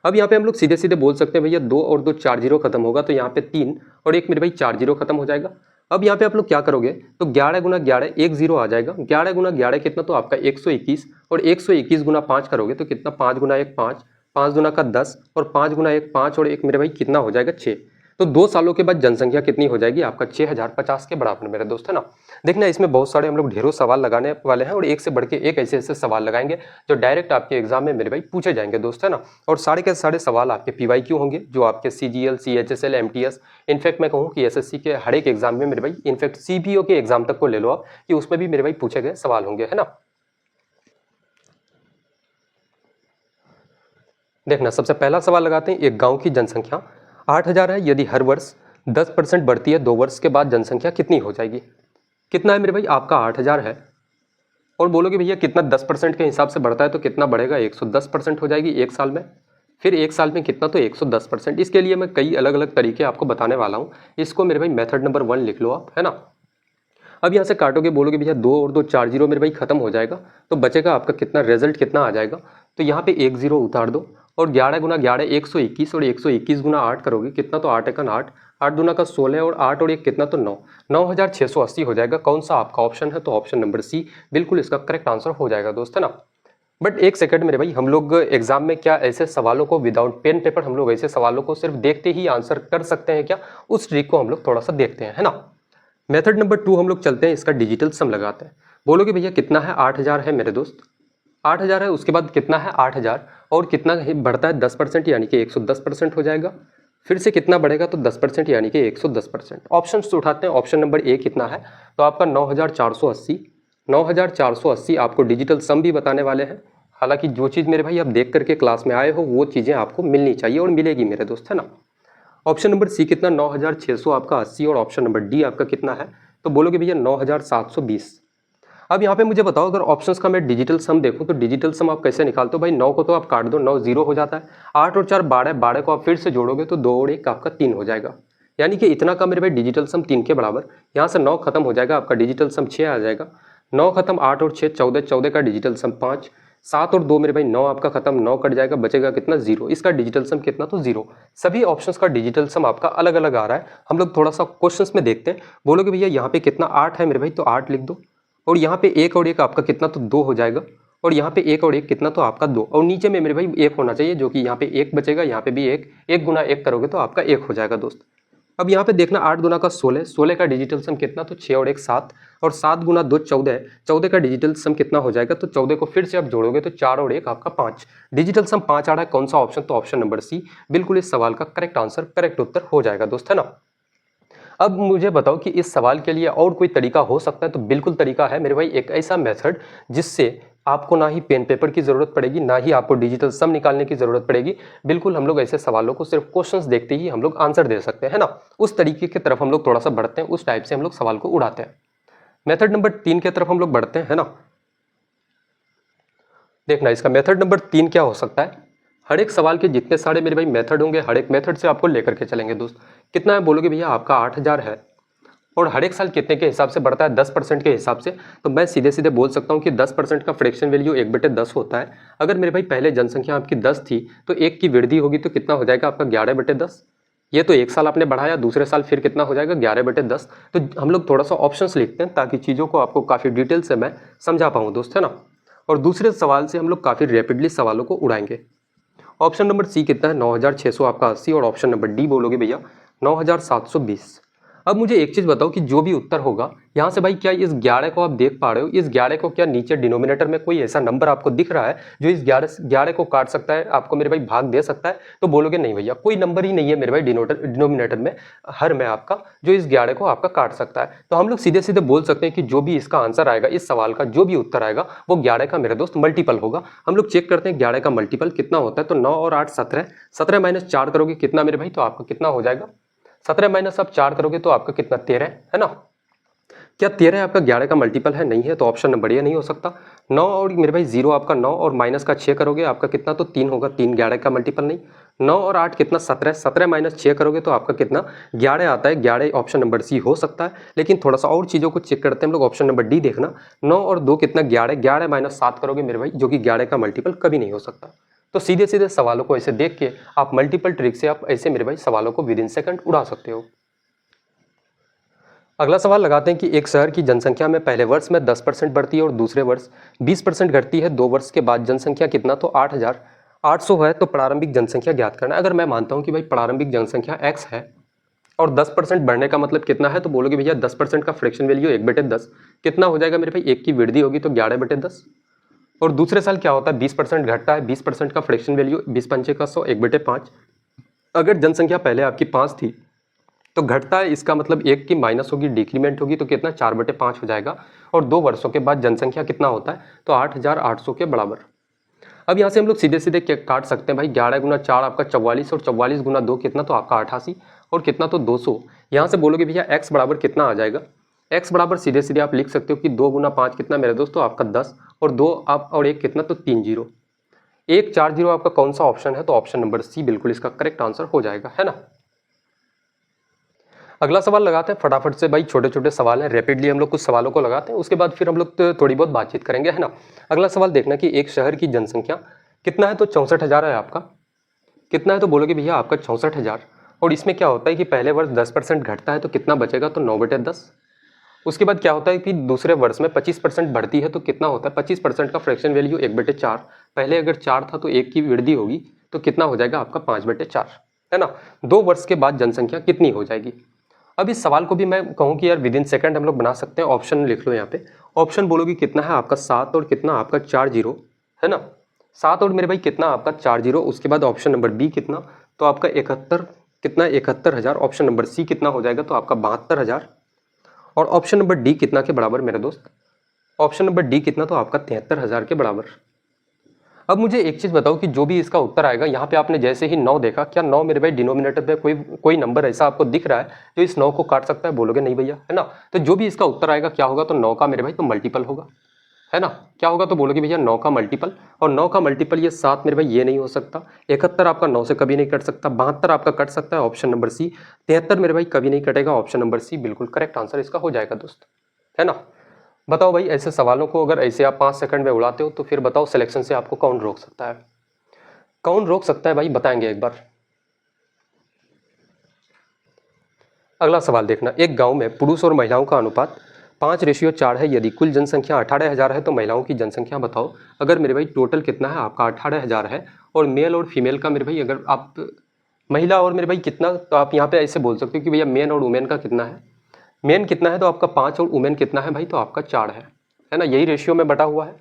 अब यहाँ पे हम लोग सीधे सीधे बोल सकते हैं भैया 2 और 2 4 जीरो खत्म होगा, तो यहाँ पे 3 और 1 मेरे भाई 4 जीरो खत्म हो जाएगा। अब यहाँ पे आप लोग क्या करोगे, तो 11 गुना 11 1 जीरो आ जाएगा। 11 गुना 11 कितना, तो आपका 121, और 121 गुना 5 करोगे तो कितना? 5 गुना 1 5, 5 गुना का 10, और 5 गुना 1 5, और 1 मेरे भाई कितना हो जाएगा? 6। तो 2 सालों के बाद जनसंख्या कितनी हो जाएगी? आपका 6050 के बराबर मेरे दोस्त, है ना। देखना इसमें बहुत सारे हम लोग ढेरों सवाल लगाने वाले हैं, और एक से बढ़ के एक ऐसे ऐसे सवाल लगाएंगे जो डायरेक्ट आपके एग्जाम में मेरे भाई पूछे जाएंगे दोस्त, है ना। और सारे के सारे सवाल आपके PYQ होंगे, जो आपके CGL CHSL MTS, इनफैक्ट मैं कहूँ कि SSC के हर एक एग्जाम में मेरे भाई, इनफैक्ट CPO के एग्जाम तक को ले लो आप, कि उसमें भी मेरे भाई पूछे गए सवाल होंगे, है ना। देखना सबसे पहला सवाल लगाते हैं। एक गांव की जनसंख्या 8000 है, यदि हर वर्ष 10% बढ़ती है, 2 वर्ष के बाद जनसंख्या कितनी हो जाएगी? कितना है मेरे भाई? आपका 8000 है, और बोलोगे भैया कितना 10% के हिसाब से बढ़ता है तो कितना बढ़ेगा? 110% हो जाएगी एक साल में। फिर एक साल में कितना, तो 110%। इसके लिए मैं कई अलग अलग तरीके आपको बताने वाला हूँ। इसको मेरे भाई मेथड नंबर 1 लिख लो आप, है ना। अब यहाँ से काटोगे, बोलोगे भैया 2 और 2 4 जीरो मेरे भाई खत्म हो जाएगा, तो बचेगा आपका कितना? रिजल्ट कितना आ जाएगा? तो यहाँ पे 1 जीरो उतार दो, और 11 गुना 11 121, और 121 गुना 8 करोगे कितना, तो 8 एकन 8, 8 दूना का 16, और 8 और 1 कितना, तो 9, 9680 हो जाएगा। कौन सा आपका ऑप्शन है? तो ऑप्शन नंबर सी बिल्कुल इसका करेक्ट आंसर हो जाएगा दोस्त, है ना। बट एक सेकंड मेरे भाई, हम लोग एग्जाम में क्या ऐसे सवालों को विदाउट पेन पेपर हम लोग ऐसे सवालों को सिर्फ देखते ही आंसर कर सकते हैं क्या? उस ट्रिक को हम लोग थोड़ा सा देखते हैं, है ना। मेथड नंबर 2 हम लोग चलते हैं, इसका डिजिटल सम लगाते हैं। बोलोगे भैया कितना है? 8000 है मेरे दोस्त, 8000 है, उसके बाद कितना है? 8000, और कितना बढ़ता है? 10%, यानी कि 110% हो जाएगा। फिर से कितना बढ़ेगा? तो 10%, यानी कि 110%। ऑप्शन उठाते हैं। ऑप्शन नंबर ए कितना है? तो आपका 9480। 9480 आपको डिजिटल सम भी बताने वाले हैं। हालांकि जो चीज़ मेरे भाई आप देख करके क्लास में आए हो वो चीज़ें आपको मिलनी चाहिए, और मिलेगी मेरे दोस्त, है ना। ऑप्शन नंबर सी कितना? 9600 आपका 80, और ऑप्शन नंबर डी आपका कितना है? तो बोलोगे भैया 9720। अब यहाँ पे मुझे बताओ, अगर ऑप्शंस का मैं डिजिटल सम देखूं तो डिजिटल सम आप कैसे निकालते हो? भाई 9 को तो आप काट दो, 9 जीरो हो जाता है। 8 और 4 12, 12 को आप फिर से जोड़ोगे तो 2 और 1 आपका 3 हो जाएगा, यानी कि इतना का मेरे भाई डिजिटल सम 3 के बराबर। यहाँ से 9 खत्म हो जाएगा, आपका डिजिटल सम 6 आ जाएगा। 9 खत्म, 8 और 6 14, 14 का डिजिटल सम 5, 7 और 2 मेरे भाई 9 आपका खत्म, 9 कट जाएगा, बचेगा कितना? 0। इसका डिजिटल सम कितना? तो 0। सभी ऑप्शंस का डिजिटल सम आपका अलग अलग आ रहा है। हम लोग थोड़ा सा क्वेश्चंस में देखते हैं। बोलोगे भैया यहाँ पे कितना? 8 है मेरे भाई, तो 8 लिख दो, और यहाँ पे एक और एक आपका कितना, तो 2 हो जाएगा, और यहाँ पे एक और एक कितना, तो आपका 2, और नीचे में मेरे भाई 1 होना चाहिए, जो कि यहाँ पे 1 बचेगा, यहाँ पे भी 1, 1 गुना 1 करोगे तो आपका 1 हो जाएगा दोस्त। अब यहाँ पे देखना 8 गुना का 16, 16 का डिजिटल सम कितना, तो 6 और 1 7, और 7 गुना 2 14, 14 का डिजिटल सम कितना हो जाएगा, तो 14 को फिर से आप जोड़ोगे तो 4 और 1 आपका 5, डिजिटल सम 5 आ रहा है। कौन सा ऑप्शन, तो ऑप्शन नंबर सी बिल्कुल इस सवाल का करेक्ट आंसर, करेक्ट उत्तर हो जाएगा दोस्त, है ना। अब मुझे बताओ कि इस सवाल के लिए और कोई तरीका हो सकता है, तो बिल्कुल तरीका है मेरे भाई, एक ऐसा मेथड जिससे आपको ना ही पेन पेपर की जरूरत पड़ेगी, ना ही आपको डिजिटल सम निकालने की जरूरत पड़ेगी। बिल्कुल हम लोग ऐसे सवालों को सिर्फ क्वेश्चंस देखते ही हम लोग आंसर दे सकते हैं, है ना। उस तरीके की तरफ हम लोग थोड़ा सा बढ़ते हैं, उस टाइप से हम लोग सवाल को उड़ाते हैं। मेथड नंबर 3 की तरफ हम लोग बढ़ते हैं, है ना। देखना इसका मेथड नंबर 3 क्या हो सकता है। हर एक सवाल के जितने सारे मेरे भाई मेथड होंगे, हर एक मेथड से आपको लेकर के चलेंगे दोस्त। कितना है बोलोगे भैया, आपका 8000 है, और हर एक साल कितने के हिसाब से बढ़ता है, 10% के हिसाब से। तो मैं सीधे सीधे बोल सकता हूँ कि 10% का फ्रैक्शन वैल्यू 1/10 होता है। अगर मेरे भाई पहले जनसंख्या आपकी 10 थी, तो 1 की वृद्धि होगी तो कितना हो जाएगा आपका 11/10। ये तो एक साल आपने बढ़ाया, दूसरे साल फिर कितना हो जाएगा 11/10। तो हम लोग थोड़ा सा ऑप्शंस लिखते हैं ताकि चीज़ों को आपको काफ़ी डिटेल से मैं समझा पाऊँ दोस्त, है ना। और दूसरे सवाल से हम लोग काफ़ी रैपिडली सवालों को उड़ाएंगे। ऑप्शन नंबर सी कितना है, 9600 आपका 80, और ऑप्शन नंबर डी बोलोगे भैया 9720। अब मुझे एक चीज़ बताओ कि जो भी उत्तर होगा यहाँ से भाई, क्या इस 11 को आप देख पा रहे हो, इस 11 को क्या नीचे डिनोमिनेटर में कोई ऐसा नंबर आपको दिख रहा है जो इस 11 को काट सकता है, आपको मेरे भाई भाग दे सकता है। तो बोलोगे नहीं भैया, कोई नंबर ही नहीं है मेरे भाई डिनोमिनेटर में, हर में आपका, जो इस 11 को आपका काट सकता है। तो हम लोग सीधे सीधे बोल सकते हैं कि जो भी इसका आंसर आएगा, इस सवाल का जो भी उत्तर आएगा वो 11 का मेरे दोस्त मल्टीपल होगा। हम लोग चेक करते हैं 11 का मल्टीपल कितना होता है। तो 9 और 8 17, 17 माइनस 4 करोगे कितना मेरे भाई, तो आपका कितना हो जाएगा, 17 माइनस आप 4 करोगे तो आपका कितना 13, है ना। क्या 13 आपका 11 का मल्टीपल है, नहीं है, तो ऑप्शन नंबर ये नहीं हो सकता। 9 और मेरे भाई 0 आपका 9 और माइनस का 6 करोगे आपका कितना, तो 3 होगा, 3 11 का मल्टीपल नहीं। 9 और 8 कितना 17, 17 माइनस 6 करोगे तो आपका कितना 11 आता है, 11 ऑप्शन नंबर सी हो सकता है। लेकिन थोड़ा सा और चीज़ों को चेक करते हैं हम लोग, ऑप्शन नंबर डी देखना, 9 और 2 कितना 11, 11 माइनस 7 करोगे मेरे भाई, जो कि 11 का मल्टीपल कभी नहीं हो सकता। तो सीधे सीधे सवालों को ऐसे देख के आप मल्टीपल ट्रिक से आप ऐसे मेरे भाई सवालों को विद इन सेकंड उड़ा सकते हो। अगला सवाल लगाते हैं कि एक शहर की जनसंख्या में पहले वर्ष में 10% बढ़ती है और दूसरे वर्ष 20% घटती है, 2 वर्ष के बाद जनसंख्या कितना, तो 8800 है। तो प्रारंभिक जनसंख्या ज्ञात करना है। अगर मैं मानता हूं कि भाई प्रारंभिक जनसंख्या x है और 10% बढ़ने का मतलब कितना है, तो बोलोगे भैया 10% का फ्रैक्शन वैल्यू 1/10 कितना हो जाएगा मेरे भाई, 1 की वृद्धि होगी तो 11/10। और दूसरे साल क्या होता है, 20% घटता है, 20% का फ्रैक्शन वैल्यू 20 पंचे का 100, 1/5। अगर जनसंख्या पहले आपकी 5 थी तो घटता है, इसका मतलब 1 की माइनस होगी, डिक्रीमेंट होगी, तो कितना 4/5 हो जाएगा। और 2 वर्षों के बाद जनसंख्या कितना होता है, तो 8800 के बराबर। अब यहाँ से हम लोग सीधे सीधे काट सकते हैं भाई, 11 गुना 4 आपका 44, और 44 गुना 2 कितना, तो आपका 88, और कितना तो 200। यहाँ से बोलोगे भैया x बराबर कितना आ जाएगा, x बराबर सीधे सीधे आप लिख सकते हो कि 2 गुना 5 कितना मेरे दोस्तों, आपका 10, और 2 आप और 1 कितना, तो 3 0, 1 4 0 आपका कौन सा ऑप्शन है, तो ऑप्शन नंबर सी बिल्कुल इसका करेक्ट आंसर हो जाएगा, है ना। अगला सवाल लगाते हैं फटाफट से भाई, छोटे छोटे सवाल हैं, रैपिडली हम लोग कुछ सवालों को लगाते हैं, उसके बाद फिर हम लोग थोड़ी बहुत बातचीत करेंगे, है ना। अगला सवाल देखना कि एक शहर की जनसंख्या कितना है, तो 64,000 है आपका। कितना है, तो बोलोगे भैया आपका 64,000। और इसमें क्या होता है कि पहले वर्ष 10% घटता है तो कितना बचेगा, तो 9/10। उसके बाद क्या होता है कि दूसरे वर्ष में 25% बढ़ती है तो कितना होता है, 25% का फ्रैक्शन वैल्यू 1/4। पहले अगर 4 था तो 1 की वृद्धि होगी तो कितना हो जाएगा आपका 5/4, है ना। 2 वर्ष के बाद जनसंख्या कितनी हो जाएगी। अब इस सवाल को भी मैं कहूँ कि यार विद इन सेकंड हम लोग बना सकते हैं। ऑप्शन लिख लो यहाँ पे, ऑप्शन बोलोगे कितना है आपका 7 और कितना आपका 4 0, है ना। 7 और मेरे भाई कितना आपका 4 0। उसके बाद ऑप्शन नंबर बी कितना, तो आपका 71, कितना 71,000। ऑप्शन नंबर सी कितना हो जाएगा, तो आपका 72,000। और ऑप्शन नंबर डी कितना के बराबर मेरे दोस्त, ऑप्शन नंबर डी कितना, तो आपका 73,000 के बराबर। अब मुझे एक चीज़ बताओ कि जो भी इसका उत्तर आएगा, यहाँ पे आपने जैसे ही 9 देखा, क्या 9 मेरे भाई डिनोमिनेटर पे कोई नंबर ऐसा आपको दिख रहा है जो इस 9 को काट सकता है, बोलोगे नहीं भैया, है ना। तो जो भी इसका उत्तर आएगा क्या होगा, तो 9 का मेरे भाई तो मल्टीपल होगा, है ना। क्या होगा, तो बोलोगे भैया 9 का मल्टीपल। और 9 का मल्टीपल ये 7 मेरे भाई ये नहीं हो सकता। 71 आपका 9 से कभी नहीं कट सकता। 72 आपका कट सकता है, ऑप्शन नंबर सी। 73 मेरे भाई कभी नहीं कटेगा, ऑप्शन नंबर सी बिल्कुल करेक्ट आंसर इसका हो जाएगा दोस्त, है ना। बताओ भाई, ऐसे सवालों को अगर ऐसे आप 5 सेकंड में उड़ाते हो तो फिर बताओ सिलेक्शन से आपको कौन रोक सकता है, कौन रोक सकता है भाई, बताएंगे एक बार। अगला सवाल देखना, एक गांव में पुरुष और महिलाओं का अनुपात 5:4 है। यदि कुल जनसंख्या 18,000 है तो महिलाओं की जनसंख्या बताओ। अगर मेरे भाई टोटल कितना है आपका 18,000 है और मेल और फीमेल का मेरे भाई अगर आप महिला और मेरे भाई कितना, तो आप यहाँ पे ऐसे बोल सकते हो कि भैया मेन और वुमेन का कितना है। मेन कितना है तो आपका 5 और वुमेन कितना है भाई, तो आपका 4 है ना, यही रेशियो में बटा हुआ है।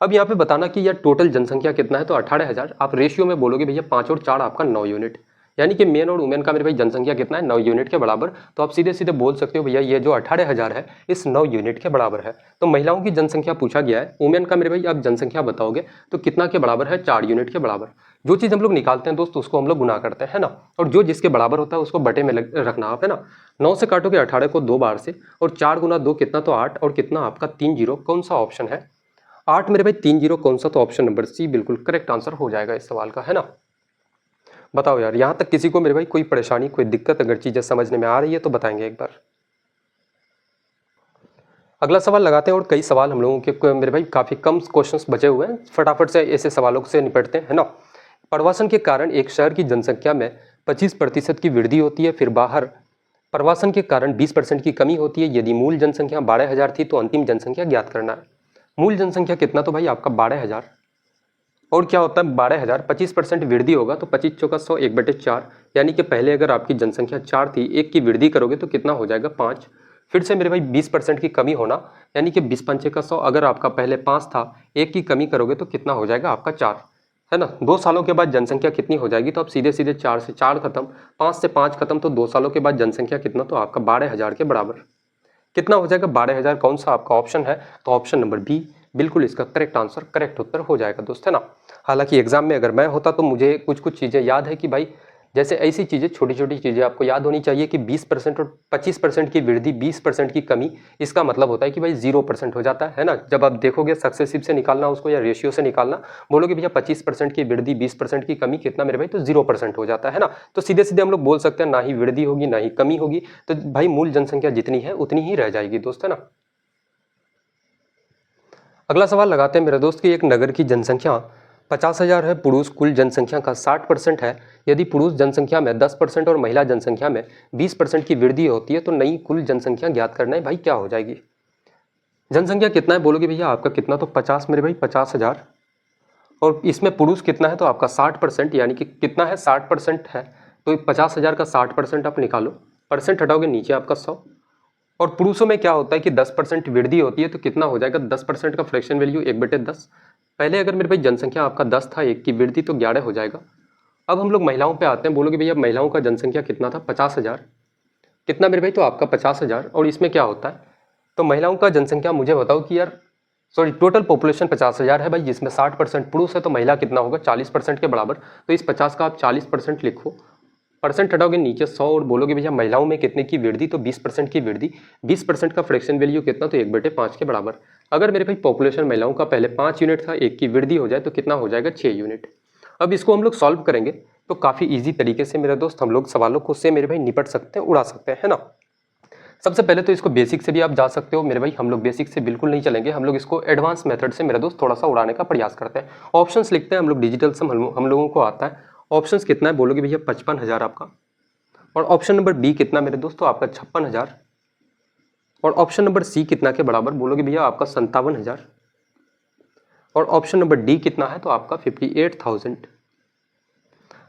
अब यहाँ पे बताना कि यार टोटल जनसंख्या कितना है, तो 18,000 आप रेशियो में बोलोगे भैया 5 और 4 आपका 9 यूनिट, यानी कि मेन और वुमेन का मेरे भाई जनसंख्या कितना है, 9 यूनिट के बराबर। तो आप सीधे सीधे बोल सकते हो भैया ये जो 18,000 है इस 9 यूनिट के बराबर है। तो महिलाओं की जनसंख्या पूछा गया है, वुमेन का मेरे भाई आप जनसंख्या बताओगे तो कितना के बराबर है, 4 यूनिट के बराबर। जो चीज़ हम लोग निकालते हैं दोस्त उसको हम लोग गुना करते हैं, है ना, और जो जिसके बराबर होता है उसको बटे में रखना आप, है ना। 9 से काटोगे 18 को 2 बार से, और 4 गुना 2 कितना, तो 8, और कितना आपका 3 जीरो, कौन सा ऑप्शन है 8 मेरे भाई 3 जीरो कौन सा, तो ऑप्शन नंबर सी बिल्कुल करेक्ट आंसर हो जाएगा इस सवाल का, है ना। बताओ यार यहाँ तक किसी को मेरे भाई कोई परेशानी कोई दिक्कत अगर चीज़ें समझने में आ रही है तो बताएंगे एक बार। अगला सवाल लगाते हैं, और कई सवाल हम लोगों के मेरे भाई काफ़ी कम क्वेश्चंस बचे हुए हैं, फटाफट से ऐसे सवालों से निपटते हैं, है ना। प्रवासन के कारण एक शहर की जनसंख्या में 25% की वृद्धि होती है, फिर बाहर प्रवासन के कारण 20% की कमी होती है। यदि मूल जनसंख्या 12,000 थी तो अंतिम जनसंख्या ज्ञात करना है। मूल जनसंख्या कितना, तो भाई आपका 12,000, और क्या होता है 12,000, 25% वृद्धि होगा तो 25 चौका 100, 1/4, यानी कि पहले अगर आपकी जनसंख्या 4 थी, 1 की वृद्धि करोगे तो कितना हो जाएगा 5। फिर से मेरे भाई 20% की कमी होना, यानी कि 20 पंचे का 100, अगर आपका पहले 5 था, 1 की कमी करोगे तो कितना हो जाएगा आपका 4, है ना। 2 सालों के बाद जनसंख्या कितनी हो जाएगी, तो आप सीधे सीधे 4 से 4 खत्म, 5 से 5 खत्म, तो 2 सालों के बाद जनसंख्या कितना, तो आपका 12,000 के बराबर कितना हो जाएगा 12,000, कौन सा आपका ऑप्शन है, तो ऑप्शन नंबर बी बिल्कुल इसका करेक्ट आंसर, करेक्ट उत्तर हो जाएगा दोस्त, है ना। हालांकि एग्जाम में अगर मैं होता तो मुझे कुछ कुछ चीज़ें याद है कि भाई जैसे ऐसी चीज़ें छोटी छोटी चीज़ें आपको याद होनी चाहिए कि 20% और 25% की वृद्धि, 20% की कमी, इसका मतलब होता है कि भाई 0% हो जाता है ना। जब आप देखोगे सक्सेसिव से निकालना उसको या रेशियो से निकालना, बोलोगे भैया 25% की वृद्धि, 20% की कमी कितना मेरे भाई, तो 0% हो जाता है ना। तो सीधे सीधे हम लोग बोल सकते हैं ना ही वृद्धि होगी ना ही कमी होगी, तो भाई मूल जनसंख्या जितनी है उतनी ही रह जाएगी दोस्त, है ना। अगला सवाल लगाते हैं मेरे दोस्त की, एक नगर की जनसंख्या 50,000 है, पुरुष कुल जनसंख्या का 60% है। यदि पुरुष जनसंख्या में 10% और महिला जनसंख्या में 20% की वृद्धि होती है तो नई कुल जनसंख्या ज्ञात करना है, भाई क्या हो जाएगी। जनसंख्या कितना है बोलोगे भैया आपका कितना, तो 50 मेरे भाई 50,000, और इसमें पुरुष कितना है तो आपका 60%, यानी कि कितना है 60% है, तो 50,000 का 60% आप निकालो, परसेंट हटाओगे नीचे आपका 100, और पुरुषों में क्या होता है कि 10% वृद्धि होती है तो कितना हो जाएगा 10% का फ्रैक्शन वैल्यू 1/10। पहले अगर मेरे भाई जनसंख्या आपका 10 था, 1 की वृद्धि तो 11 हो जाएगा। अब हम लोग महिलाओं पे आते हैं, बोलोगे भैया महिलाओं का जनसंख्या कितना था 50,000, कितना मेरे भाई, तो आपका 50,000, और इसमें क्या होता है, तो महिलाओं का जनसंख्या मुझे बताओ कि यार सॉरी टोटल पॉपुलेशन 50,000 है भाई, जिसमें 60% पुरुष है तो महिला कितना होगा 40% के बराबर। तो इस 50 का आप 40% लिखो, परसेंट हटाओगे नीचे 100, और बोलोगे भैया महिलाओं में कितने की वृद्धि, तो 20% की वृद्धि, 20% का फ्रैक्शन वैल्यू कितना, तो 1/5 के बराबर। अगर मेरे भाई पॉपुलेशन महिलाओं का पहले 5 यूनिट था, 1 की वृद्धि हो जाए तो कितना हो जाएगा 6 यूनिट। अब इसको हम लोग सॉल्व करेंगे तो काफ़ी ईजी तरीके से मेरे दोस्त हम लोग सवालों को से मेरे भाई निपट सकते हैं, उड़ा सकते हैं, है ना। सबसे पहले तो इसको बेसिक से भी आप जा सकते हो मेरे भाई, हम लोग बेसिक से बिल्कुल नहीं चलेंगे, हम लोग इसको एडवांस मेथड से मेरे दोस्त थोड़ा सा उड़ाने का प्रयास करते हैं। ऑप्शंस लिखते हैं हम लोग, डिजिटल सम हम लोगों को आता है। ऑप्शंस कितना है बोलोगे भैया 55,000 आपका, और ऑप्शन नंबर बी कितना मेरे दोस्तों आपका 56,000, और ऑप्शन नंबर सी कितना के बराबर बोलोगे भैया आपका 57,000, और ऑप्शन नंबर डी कितना है तो आपका 58,000।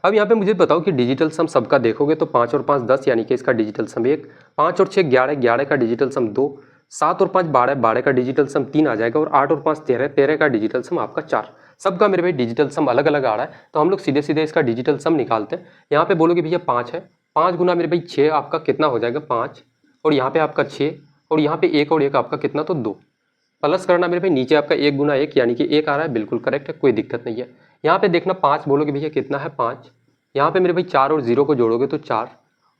अब यहाँ पे मुझे बताओ कि डिजिटल सम सबका देखोगे तो 5 और 5 10, यानी कि इसका डिजिटल सम 1, 5 और 6 11, 11 का डिजिटल सम 2, 7 और 5 12, 12 का डिजिटल सम 3 आ जाएगा, और 8 और 5 13, 13 का डिजिटल सम आपका 4। सबका मेरे भाई डिजिटल सम अलग अलग आ रहा है, तो हम लोग सीधे सीधे इसका डिजिटल सम निकालते हैं। यहाँ पे बोलोगे भैया 5 है, 5 गुना मेरे भाई 6 आपका कितना हो जाएगा 5, और यहाँ पे आपका 6, और यहाँ पे 1 और 1 आपका कितना, तो 2। प्लस करना मेरे भाई नीचे आपका 1 गुना 1, यानी कि 1 आ रहा है, बिल्कुल करेक्ट है, कोई दिक्कत नहीं है। यहाँ पे देखना 5 बोलोगे भैया कितना है 5, यहाँ पे मेरे भाई 4 और 0 को जोड़ोगे तो 4,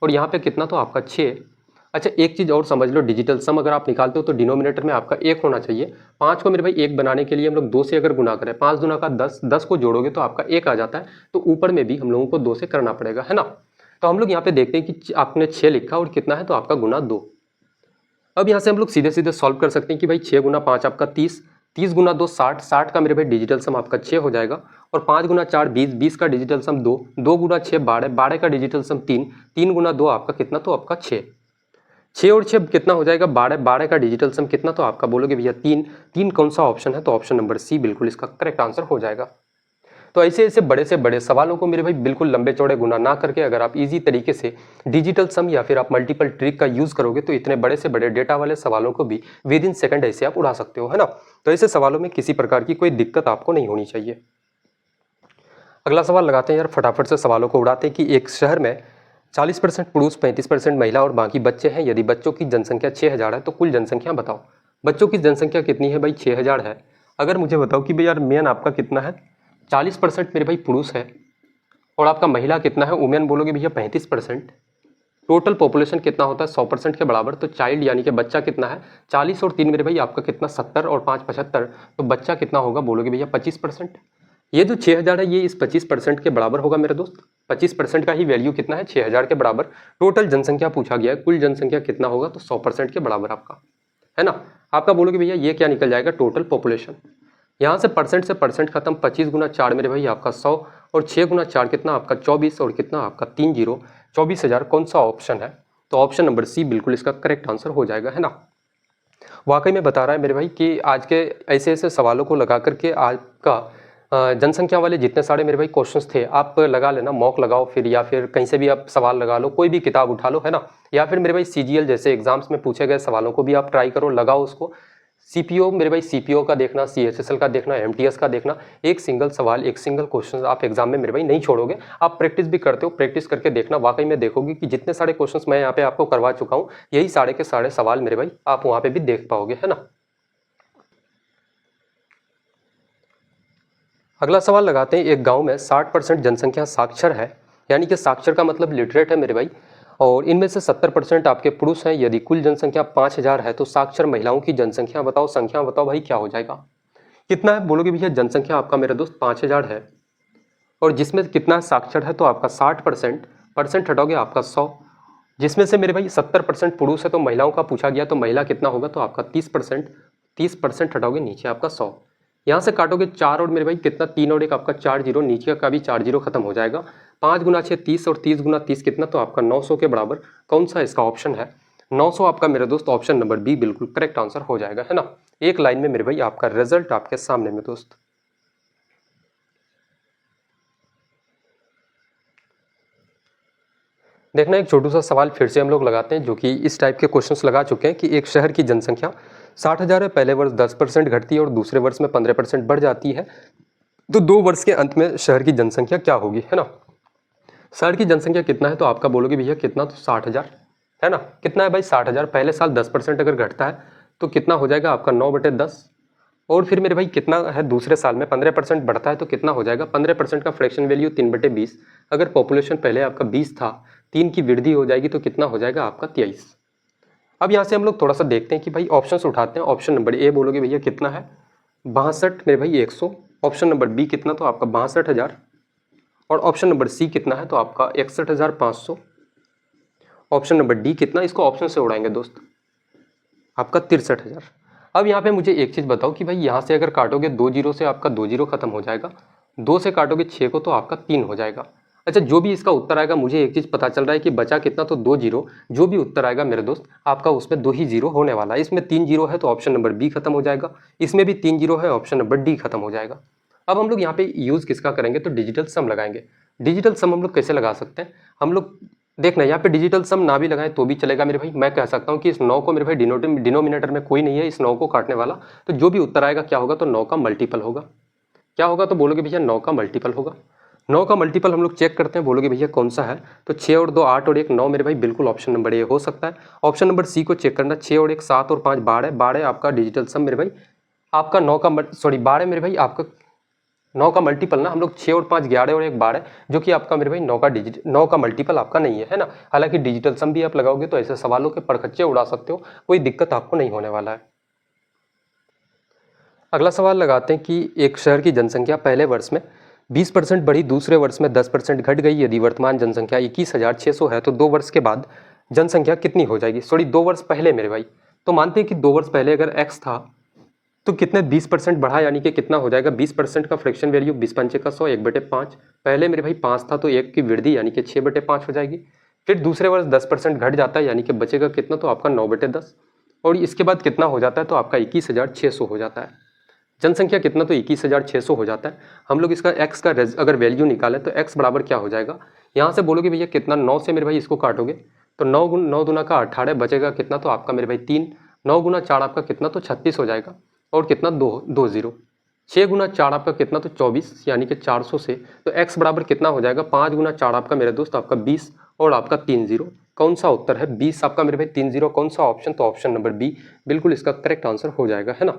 और यहाँ पे कितना तो आपका 6। अच्छा एक चीज़ और समझ लो, डिजिटल सम अगर आप निकालते हो तो डिनोमिनेटर में आपका 1 होना चाहिए। 5 को मेरे भाई 1 बनाने के लिए हम लोग 2 से अगर गुना करें, 5 दूना का 10, 10 को जोड़ोगे तो आपका 1 आ जाता है, तो ऊपर में भी हम लोगों को 2 से करना पड़ेगा, है ना। तो हम लोग यहाँ पे देखते हैं कि आपने 6 लिखा और कितना है तो आपका गुना 2। अब यहाँ से हम लोग सीधे सीधे सॉल्व कर सकते हैं कि भाई 6 गुना 5 आपका 30, 30 गुना 2 60, 60 का मेरे भाई डिजिटल सम आपका 6 हो जाएगा, और 5 गुना 4 20, 20 का डिजिटल सम 2, 2 गुना 6 12, 12 का डिजिटल सम 3, 3 गुना 2 आपका कितना तो आपका 6। 6 और 6 कितना हो जाएगा 12, 12 का डिजिटल सम कितना, तो आपका बोलोगे भैया 3, 3 कौन सा ऑप्शन है, तो ऑप्शन नंबर सी बिल्कुल इसका करेक्ट आंसर हो जाएगा। तो ऐसे ऐसे बड़े से बड़े सवालों को मेरे भाई बिल्कुल लंबे चौड़े गुना ना करके अगर आप इजी तरीके से डिजिटल सम या फिर आप मल्टीपल ट्रिक का यूज करोगे तो इतने बड़े से बड़े डेटा वाले सवालों को भी विद इन सेकंड ऐसे आप उड़ा सकते हो, है ना। तो ऐसे सवालों में किसी प्रकार की कोई दिक्कत आपको नहीं होनी चाहिए। अगला सवाल लगाते हैं यार, फटाफट से सवालों को उड़ाते हैं कि एक शहर में 40% पुरुष, 35% महिला और बाकी बच्चे हैं। यदि बच्चों की जनसंख्या 6000 है तो कुल जनसंख्या बताओ। बच्चों की जनसंख्या कितनी है भाई, 6000 है। अगर मुझे बताओ कि भाई यार मेन आपका कितना है, 40% मेरे भाई पुरुष है और आपका महिला कितना है, वुमेन बोलोगे भैया 35%। टोटल पॉपुलेशन कितना होता है 100% के बराबर, तो चाइल्ड यानी कि बच्चा कितना है 40 और 3 मेरे भाई आपका कितना 70 और 5 75, तो बच्चा कितना होगा बोलोगे भैया 25%। ये जो 6000 है ये इस 25% के बराबर होगा मेरे दोस्त। 25% का ही वैल्यू कितना है 6000 के बराबर। टोटल जनसंख्या पूछा गया है, कुल जनसंख्या कितना होगा, तो 100% के बराबर आपका, है ना। आपका बोलोगे भैया ये क्या निकल जाएगा, टोटल पॉपुलेशन। यहाँ से परसेंट खत्म, 25 गुना 4 मेरे भाई आपका 100 और 6 गुना 4 कितना आपका 24 और कितना आपका 3 जीरो 24,000। कौन सा ऑप्शन है, तो ऑप्शन नंबर सी बिल्कुल इसका करेक्ट आंसर हो जाएगा, है ना। वाकई में बता रहा है मेरे भाई कि आज के ऐसे ऐसे सवालों को लगा करके आपका जनसंख्या वाले जितने सारे मेरे भाई क्वेश्चंस थे आप लगा लेना, मॉक लगाओ फिर, या फिर कहीं से भी आप सवाल लगा लो, कोई भी किताब उठा लो, है ना। या फिर मेरे भाई सीजीएल जैसे एग्जाम्स में पूछे गए सवालों को भी आप ट्राई करो, लगाओ उसको। सीपीओ मेरे भाई सीपीओ का देखना, सीएचएसएल का देखना, एमटीएस का देखना, एक सिंगल सवाल एक सिंगल क्वेश्चन आप एग्जाम में मेरे भाई नहीं छोड़ोगे। आप प्रैक्टिस भी करते हो, प्रैक्टिस करके देखना, वाकई में देखोगे कि जितने सारे क्वेश्चंस मैं यहाँ पे आपको करवा चुका हूँ यही सारे के सारे सवाल मेरे भाई आप वहाँ पे भी देख पाओगे, है ना। अगला सवाल लगाते हैं, एक गांव में 60% जनसंख्या साक्षर है, यानी कि साक्षर का मतलब लिटरेट है मेरे भाई, और इनमें से 70% आपके पुरुष हैं। यदि कुल जनसंख्या 5000 है तो साक्षर महिलाओं की जनसंख्या बताओ, संख्या बताओ भाई क्या हो जाएगा। कितना है बोलोगे भैया, जनसंख्या आपका मेरे दोस्त 5000 है और जिसमें कितना साक्षर है तो आपका 60%, परसेंट हटाओगे आपका 100, जिसमें से मेरे भाई 70% पुरुष है तो महिलाओं का पूछा गया तो महिला कितना होगा, तो आपका 30%, 30% हटाओगे नीचे आपका 100, यहाँ से काटोगे 4 और मेरे भाई कितना 3 और 1 आपका 4 जीरो, नीचे का भी 4 जीरो खत्म हो जाएगा। 5 गुना 6 30 और 30 गुना 30 कितना, तो आपका 900 के बराबर। कौन सा इसका ऑप्शन है, 900 आपका मेरे दोस्त ऑप्शन नंबर बी बिल्कुल करेक्ट आंसर हो जाएगा, है ना। एक लाइन में मेरे भाई आपका रिजल्ट आपके सामने में दोस्त। देखना एक छोटू सा सवाल फिर से हम लोग लगाते हैं जो कि इस टाइप के क्वेश्चंस लगा चुके हैं कि एक शहर की जनसंख्या 60,000 है, पहले वर्ष 10% घटती है और दूसरे वर्ष में 15% बढ़ जाती है, तो 2 वर्ष के अंत में शहर की जनसंख्या क्या होगी, है ना। शहर की जनसंख्या कितना है तो आपका बोलोगे भैया कितना, तो 60,000, है ना। कितना है भाई 60,000, पहले साल 10% अगर घटता है तो कितना हो जाएगा आपका 9/10, और फिर मेरे भाई कितना है दूसरे साल में 15% बढ़ता है तो कितना हो जाएगा, 15% का फ्रैक्शन वैल्यू 3/20। अगर पॉपुलेशन पहले आपका 20 था, 3 की वृद्धि हो जाएगी तो कितना हो जाएगा आपका 23। अब यहाँ से हम लोग थोड़ा सा देखते हैं कि भाई ऑप्शंस उठाते हैं। ऑप्शन नंबर ए बोलोगे भैया कितना है 62 मेरे भाई 100, ऑप्शन नंबर बी कितना, तो आपका 62,000, और ऑप्शन नंबर सी कितना है तो आपका 61,500, ऑप्शन नंबर डी कितना, इसको ऑप्शन से उड़ाएंगे दोस्त, आपका 63,000। अब यहाँ पे मुझे एक चीज़ बताओ कि भाई यहाँ से अगर काटोगे 2 जीरो से आपका 2 जीरो खत्म हो जाएगा, 2 से काटोगे 6 को तो आपका 3 हो जाएगा। अच्छा जो भी इसका उत्तर आएगा, मुझे एक चीज़ पता चल रहा है कि बचा कितना, तो 2 जीरो। जो भी उत्तर आएगा मेरे दोस्त आपका उसमें 2 ही जीरो होने वाला है। इसमें 3 जीरो है तो ऑप्शन नंबर बी खत्म हो जाएगा, इसमें भी 3 जीरो है, ऑप्शन नंबर डी खत्म हो जाएगा। अब हम लोग यहाँ पे यूज़ किसका करेंगे, तो डिजिटल सम लगाएंगे। डिजिटल सम हम लोग कैसे लगा सकते हैं, हम लोग देखना यहाँ पे डिजिटल सम ना भी लगाएं तो भी चलेगा मेरे भाई। मैं कह सकता हूँ कि इस 9 को मेरे भाई डिनोमिनेटर में कोई नहीं है इस 9 को काटने वाला, तो जो भी उत्तर आएगा क्या होगा, तो 9 का मल्टीपल होगा। क्या होगा, तो बोलोगे भैया 9 का मल्टीपल होगा। 9 का मल्टीपल हम लोग चेक करते हैं, बोलोगे भैया कौन सा है, तो 6 और 2 8 और 1 9 मेरे भाई बिल्कुल ऑप्शन नंबर ए हो सकता है। ऑप्शन नंबर सी को चेक करना, 6 और 1 7 और 5 12, 12 आपका डिजिटल सम मेरे भाई आपका 9 का 12 मेरे भाई आपका 9 का मल्टीपल ना, हम लोग 6 और 5 11 और 1 12, जो कि आपका मेरे भाई 9 का मल्टीपल आपका नहीं है, है ना। हालांकि डिजिटल सम भी आप लगाओगे तो ऐसे सवालों के परखच्चे उड़ा सकते हो, कोई दिक्कत आपको नहीं होने वाला है। अगला सवाल लगाते हैं कि एक शहर की जनसंख्या पहले वर्ष में 20% बढ़ी, दूसरे वर्ष में 10% घट गई। यदि वर्तमान जनसंख्या 21,600 है तो 2 वर्ष के बाद जनसंख्या कितनी हो जाएगी। सॉरी 2 वर्ष पहले मेरे भाई, तो मानते हैं कि 2 वर्ष पहले अगर x था तो कितने 20% बढ़ा, यानी कि कितना हो जाएगा 20% का फ्रैक्शन वैल्यू 20 पंचे का 100, 1/5। पहले मेरे भाई 5 था तो 1 की वृद्धि यानी कि 6/5 हो जाएगी। फिर दूसरे वर्ष 10% घट जाता है, यानी कि बचेगा कितना, तो आपका 9/10। और इसके बाद कितना हो जाता है, तो आपका 21,600 हो जाता है। जनसंख्या कितना, तो 21,600 हो जाता है। हम लोग इसका x का अगर वैल्यू निकालें तो x बराबर क्या हो जाएगा, यहाँ से बोलोगे भैया कितना, 9 से मेरे भाई इसको काटोगे तो 9 दूना का 18, बचेगा कितना, तो आपका मेरे भाई 3। 9 गुना 4 आपका कितना, तो 36 हो जाएगा। और कितना, 2 0। 6 गुना 4 आपका कितना, तो 24, यानी कि 400 से। तो x बराबर कितना हो जाएगा, 5 गुना 4 आपका मेरे दोस्त आपका 20 और आपका 3 0। कौन सा उत्तर है, 20 आपका मेरे भाई 3 0। कौन सा ऑप्शन, तो ऑप्शन नंबर बी बिल्कुल इसका करेक्ट आंसर हो जाएगा, है ना।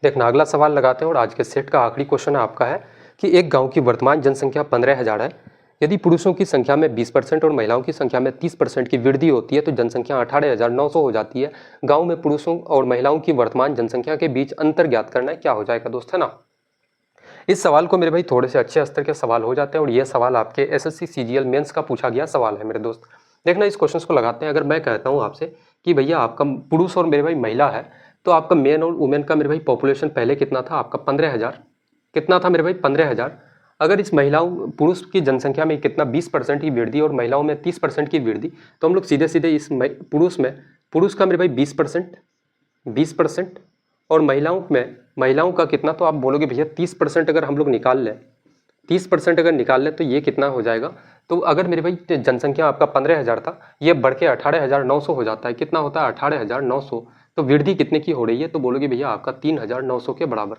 देखना अगला सवाल लगाते हैं और आज के सेट का आखिरी क्वेश्चन आपका है कि एक गांव की वर्तमान जनसंख्या 15,000 है। यदि पुरुषों की संख्या में 20% और महिलाओं की संख्या में 30% की वृद्धि होती है तो जनसंख्या 18,900 हो जाती है। गांव में पुरुषों और महिलाओं की वर्तमान जनसंख्या के बीच अंतर ज्ञात करना है, क्या हो जाएगा दोस्त, है ना। इस सवाल को मेरे भाई थोड़े से अच्छे स्तर के सवाल हो जाते हैं और यह सवाल आपके एसएससी सीजीएल मेंस का पूछा गया सवाल है मेरे दोस्त। देखना इस क्वेश्चन को लगाते हैं। अगर मैं कहता हूँ आपसे कि भैया आपका पुरुष और मेरे भाई महिला है, तो आपका मेन और वुमेन का मेरे भाई पॉपुलेशन पहले कितना था, आपका 15,000 कितना था मेरे भाई, 15,000। अगर इस महिलाओं पुरुष की जनसंख्या में कितना 20% की वृद्धि और महिलाओं में 30% की वृद्धि, तो हम लोग सीधे सीधे इस पुरुष का मेरे भाई 20% और महिलाओं का कितना, तो आप बोलोगे भैया 30% अगर हम लोग निकाल लें, 30% अगर निकाल लें तो ये कितना हो जाएगा। तो अगर मेरे भाई जनसंख्या आपका 15,000 था, ये बढ़ के 18,900 हो जाता है। कितना होता है, 18,900। तो वृद्धि कितने की हो रही है, तो बोलोगे भैया आपका 3,900 के बराबर।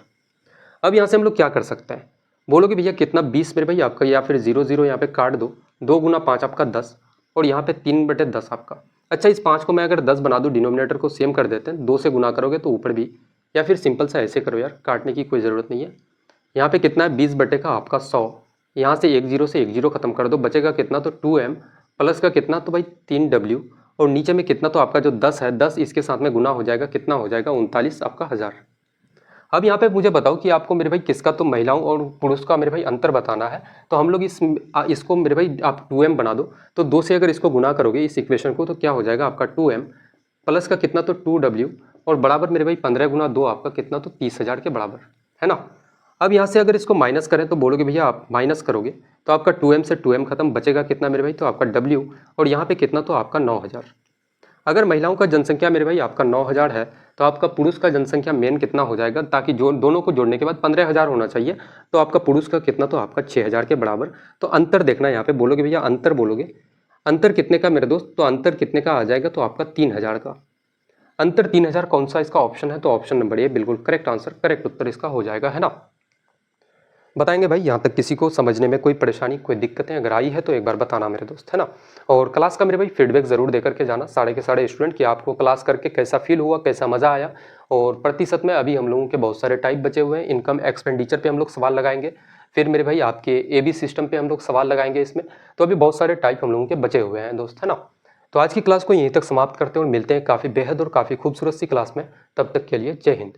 अब यहाँ से हम लोग क्या कर सकते हैं, बोलोगे भैया कितना, 20 मेरे भाई आपका, या फिर 0 0 यहाँ पे काट दो, 2 गुना 5 आपका 10 और यहाँ पे 3/10 आपका। अच्छा, इस 5 को मैं अगर 10 बना दूँ, डिनोमिनेटर को सेम कर देते हैं, 2 से गुना करोगे तो ऊपर भी, या फिर सिंपल सा ऐसे करो यार, काटने की कोई ज़रूरत नहीं है। यहाँ पे कितना है, 20 बटे का आपका 100, यहाँ से 1 0 से 1 0 खत्म कर दो, बचेगा कितना, तो 2m प्लस का कितना, तो भाई 3w और नीचे में कितना, तो आपका जो 10 है, 10 इसके साथ में गुना हो जाएगा, कितना हो जाएगा, 39 आपका 1000। अब यहाँ पे मुझे बताओ कि आपको मेरे भाई किसका, तो महिलाओं और पुरुष का मेरे भाई अंतर बताना है। तो हम लोग इसको मेरे भाई आप 2m बना दो, तो 2 से अगर इसको गुना करोगे इस इक्वेशन को, तो क्या हो जाएगा आपका 2m प्लस का कितना, तो 2w और बराबर मेरे भाई 15 गुना 2 आपका कितना, तो 30,000 के बराबर, है ना। अब यहाँ से अगर इसको माइनस करें तो बोलोगे भैया आप माइनस करोगे तो आपका 2m से 2m खत्म, बचेगा कितना मेरे भाई, तो आपका w और यहाँ पे कितना, तो आपका 9,000। अगर महिलाओं का जनसंख्या मेरे भाई आपका 9,000 है तो आपका पुरुष का जनसंख्या मेन कितना हो जाएगा, ताकि जो दोनों को जोड़ने के बाद 15,000 होना चाहिए। तो आपका पुरुष का कितना, तो आपका 6,000 के बराबर। तो अंतर देखना, यहाँ पे बोलोगे भैया अंतर, बोलोगे अंतर कितने का मेरे दोस्त, तो अंतर कितने का आ जाएगा, तो आपका 3,000 का। अंतर 3,000 कौन सा इसका ऑप्शन है, तो ऑप्शन नंबर ए बिल्कुल करेक्ट आंसर, करेक्ट उत्तर इसका हो जाएगा, है ना। बताएंगे भाई यहाँ तक किसी को समझने में कोई परेशानी, कोई दिक्कतें अगर आई है तो एक बार बताना मेरे दोस्त, है ना। और क्लास का मेरे भाई फीडबैक ज़रूर दे करके जाना, साढ़े के साढ़े स्टूडेंट, कि आपको क्लास करके कैसा फील हुआ, कैसा मज़ा आया। और प्रतिशत में अभी हम लोगों के बहुत सारे टाइप बचे हुए हैं। इनकम एक्सपेंडिचर पे हम लोग सवाल लगाएंगे, फिर मेरे भाई आपके AB सिस्टम पे हम लोग सवाल लगाएंगे इसमें। तो अभी बहुत सारे टाइप हम लोगों के बचे हुए हैं दोस्त, है ना। तो आज की क्लास को यहीं तक समाप्त करते हैं और मिलते हैं काफ़ी बेहद और काफ़ी खूबसूरत सी क्लास में। तब तक के लिए जय हिंद।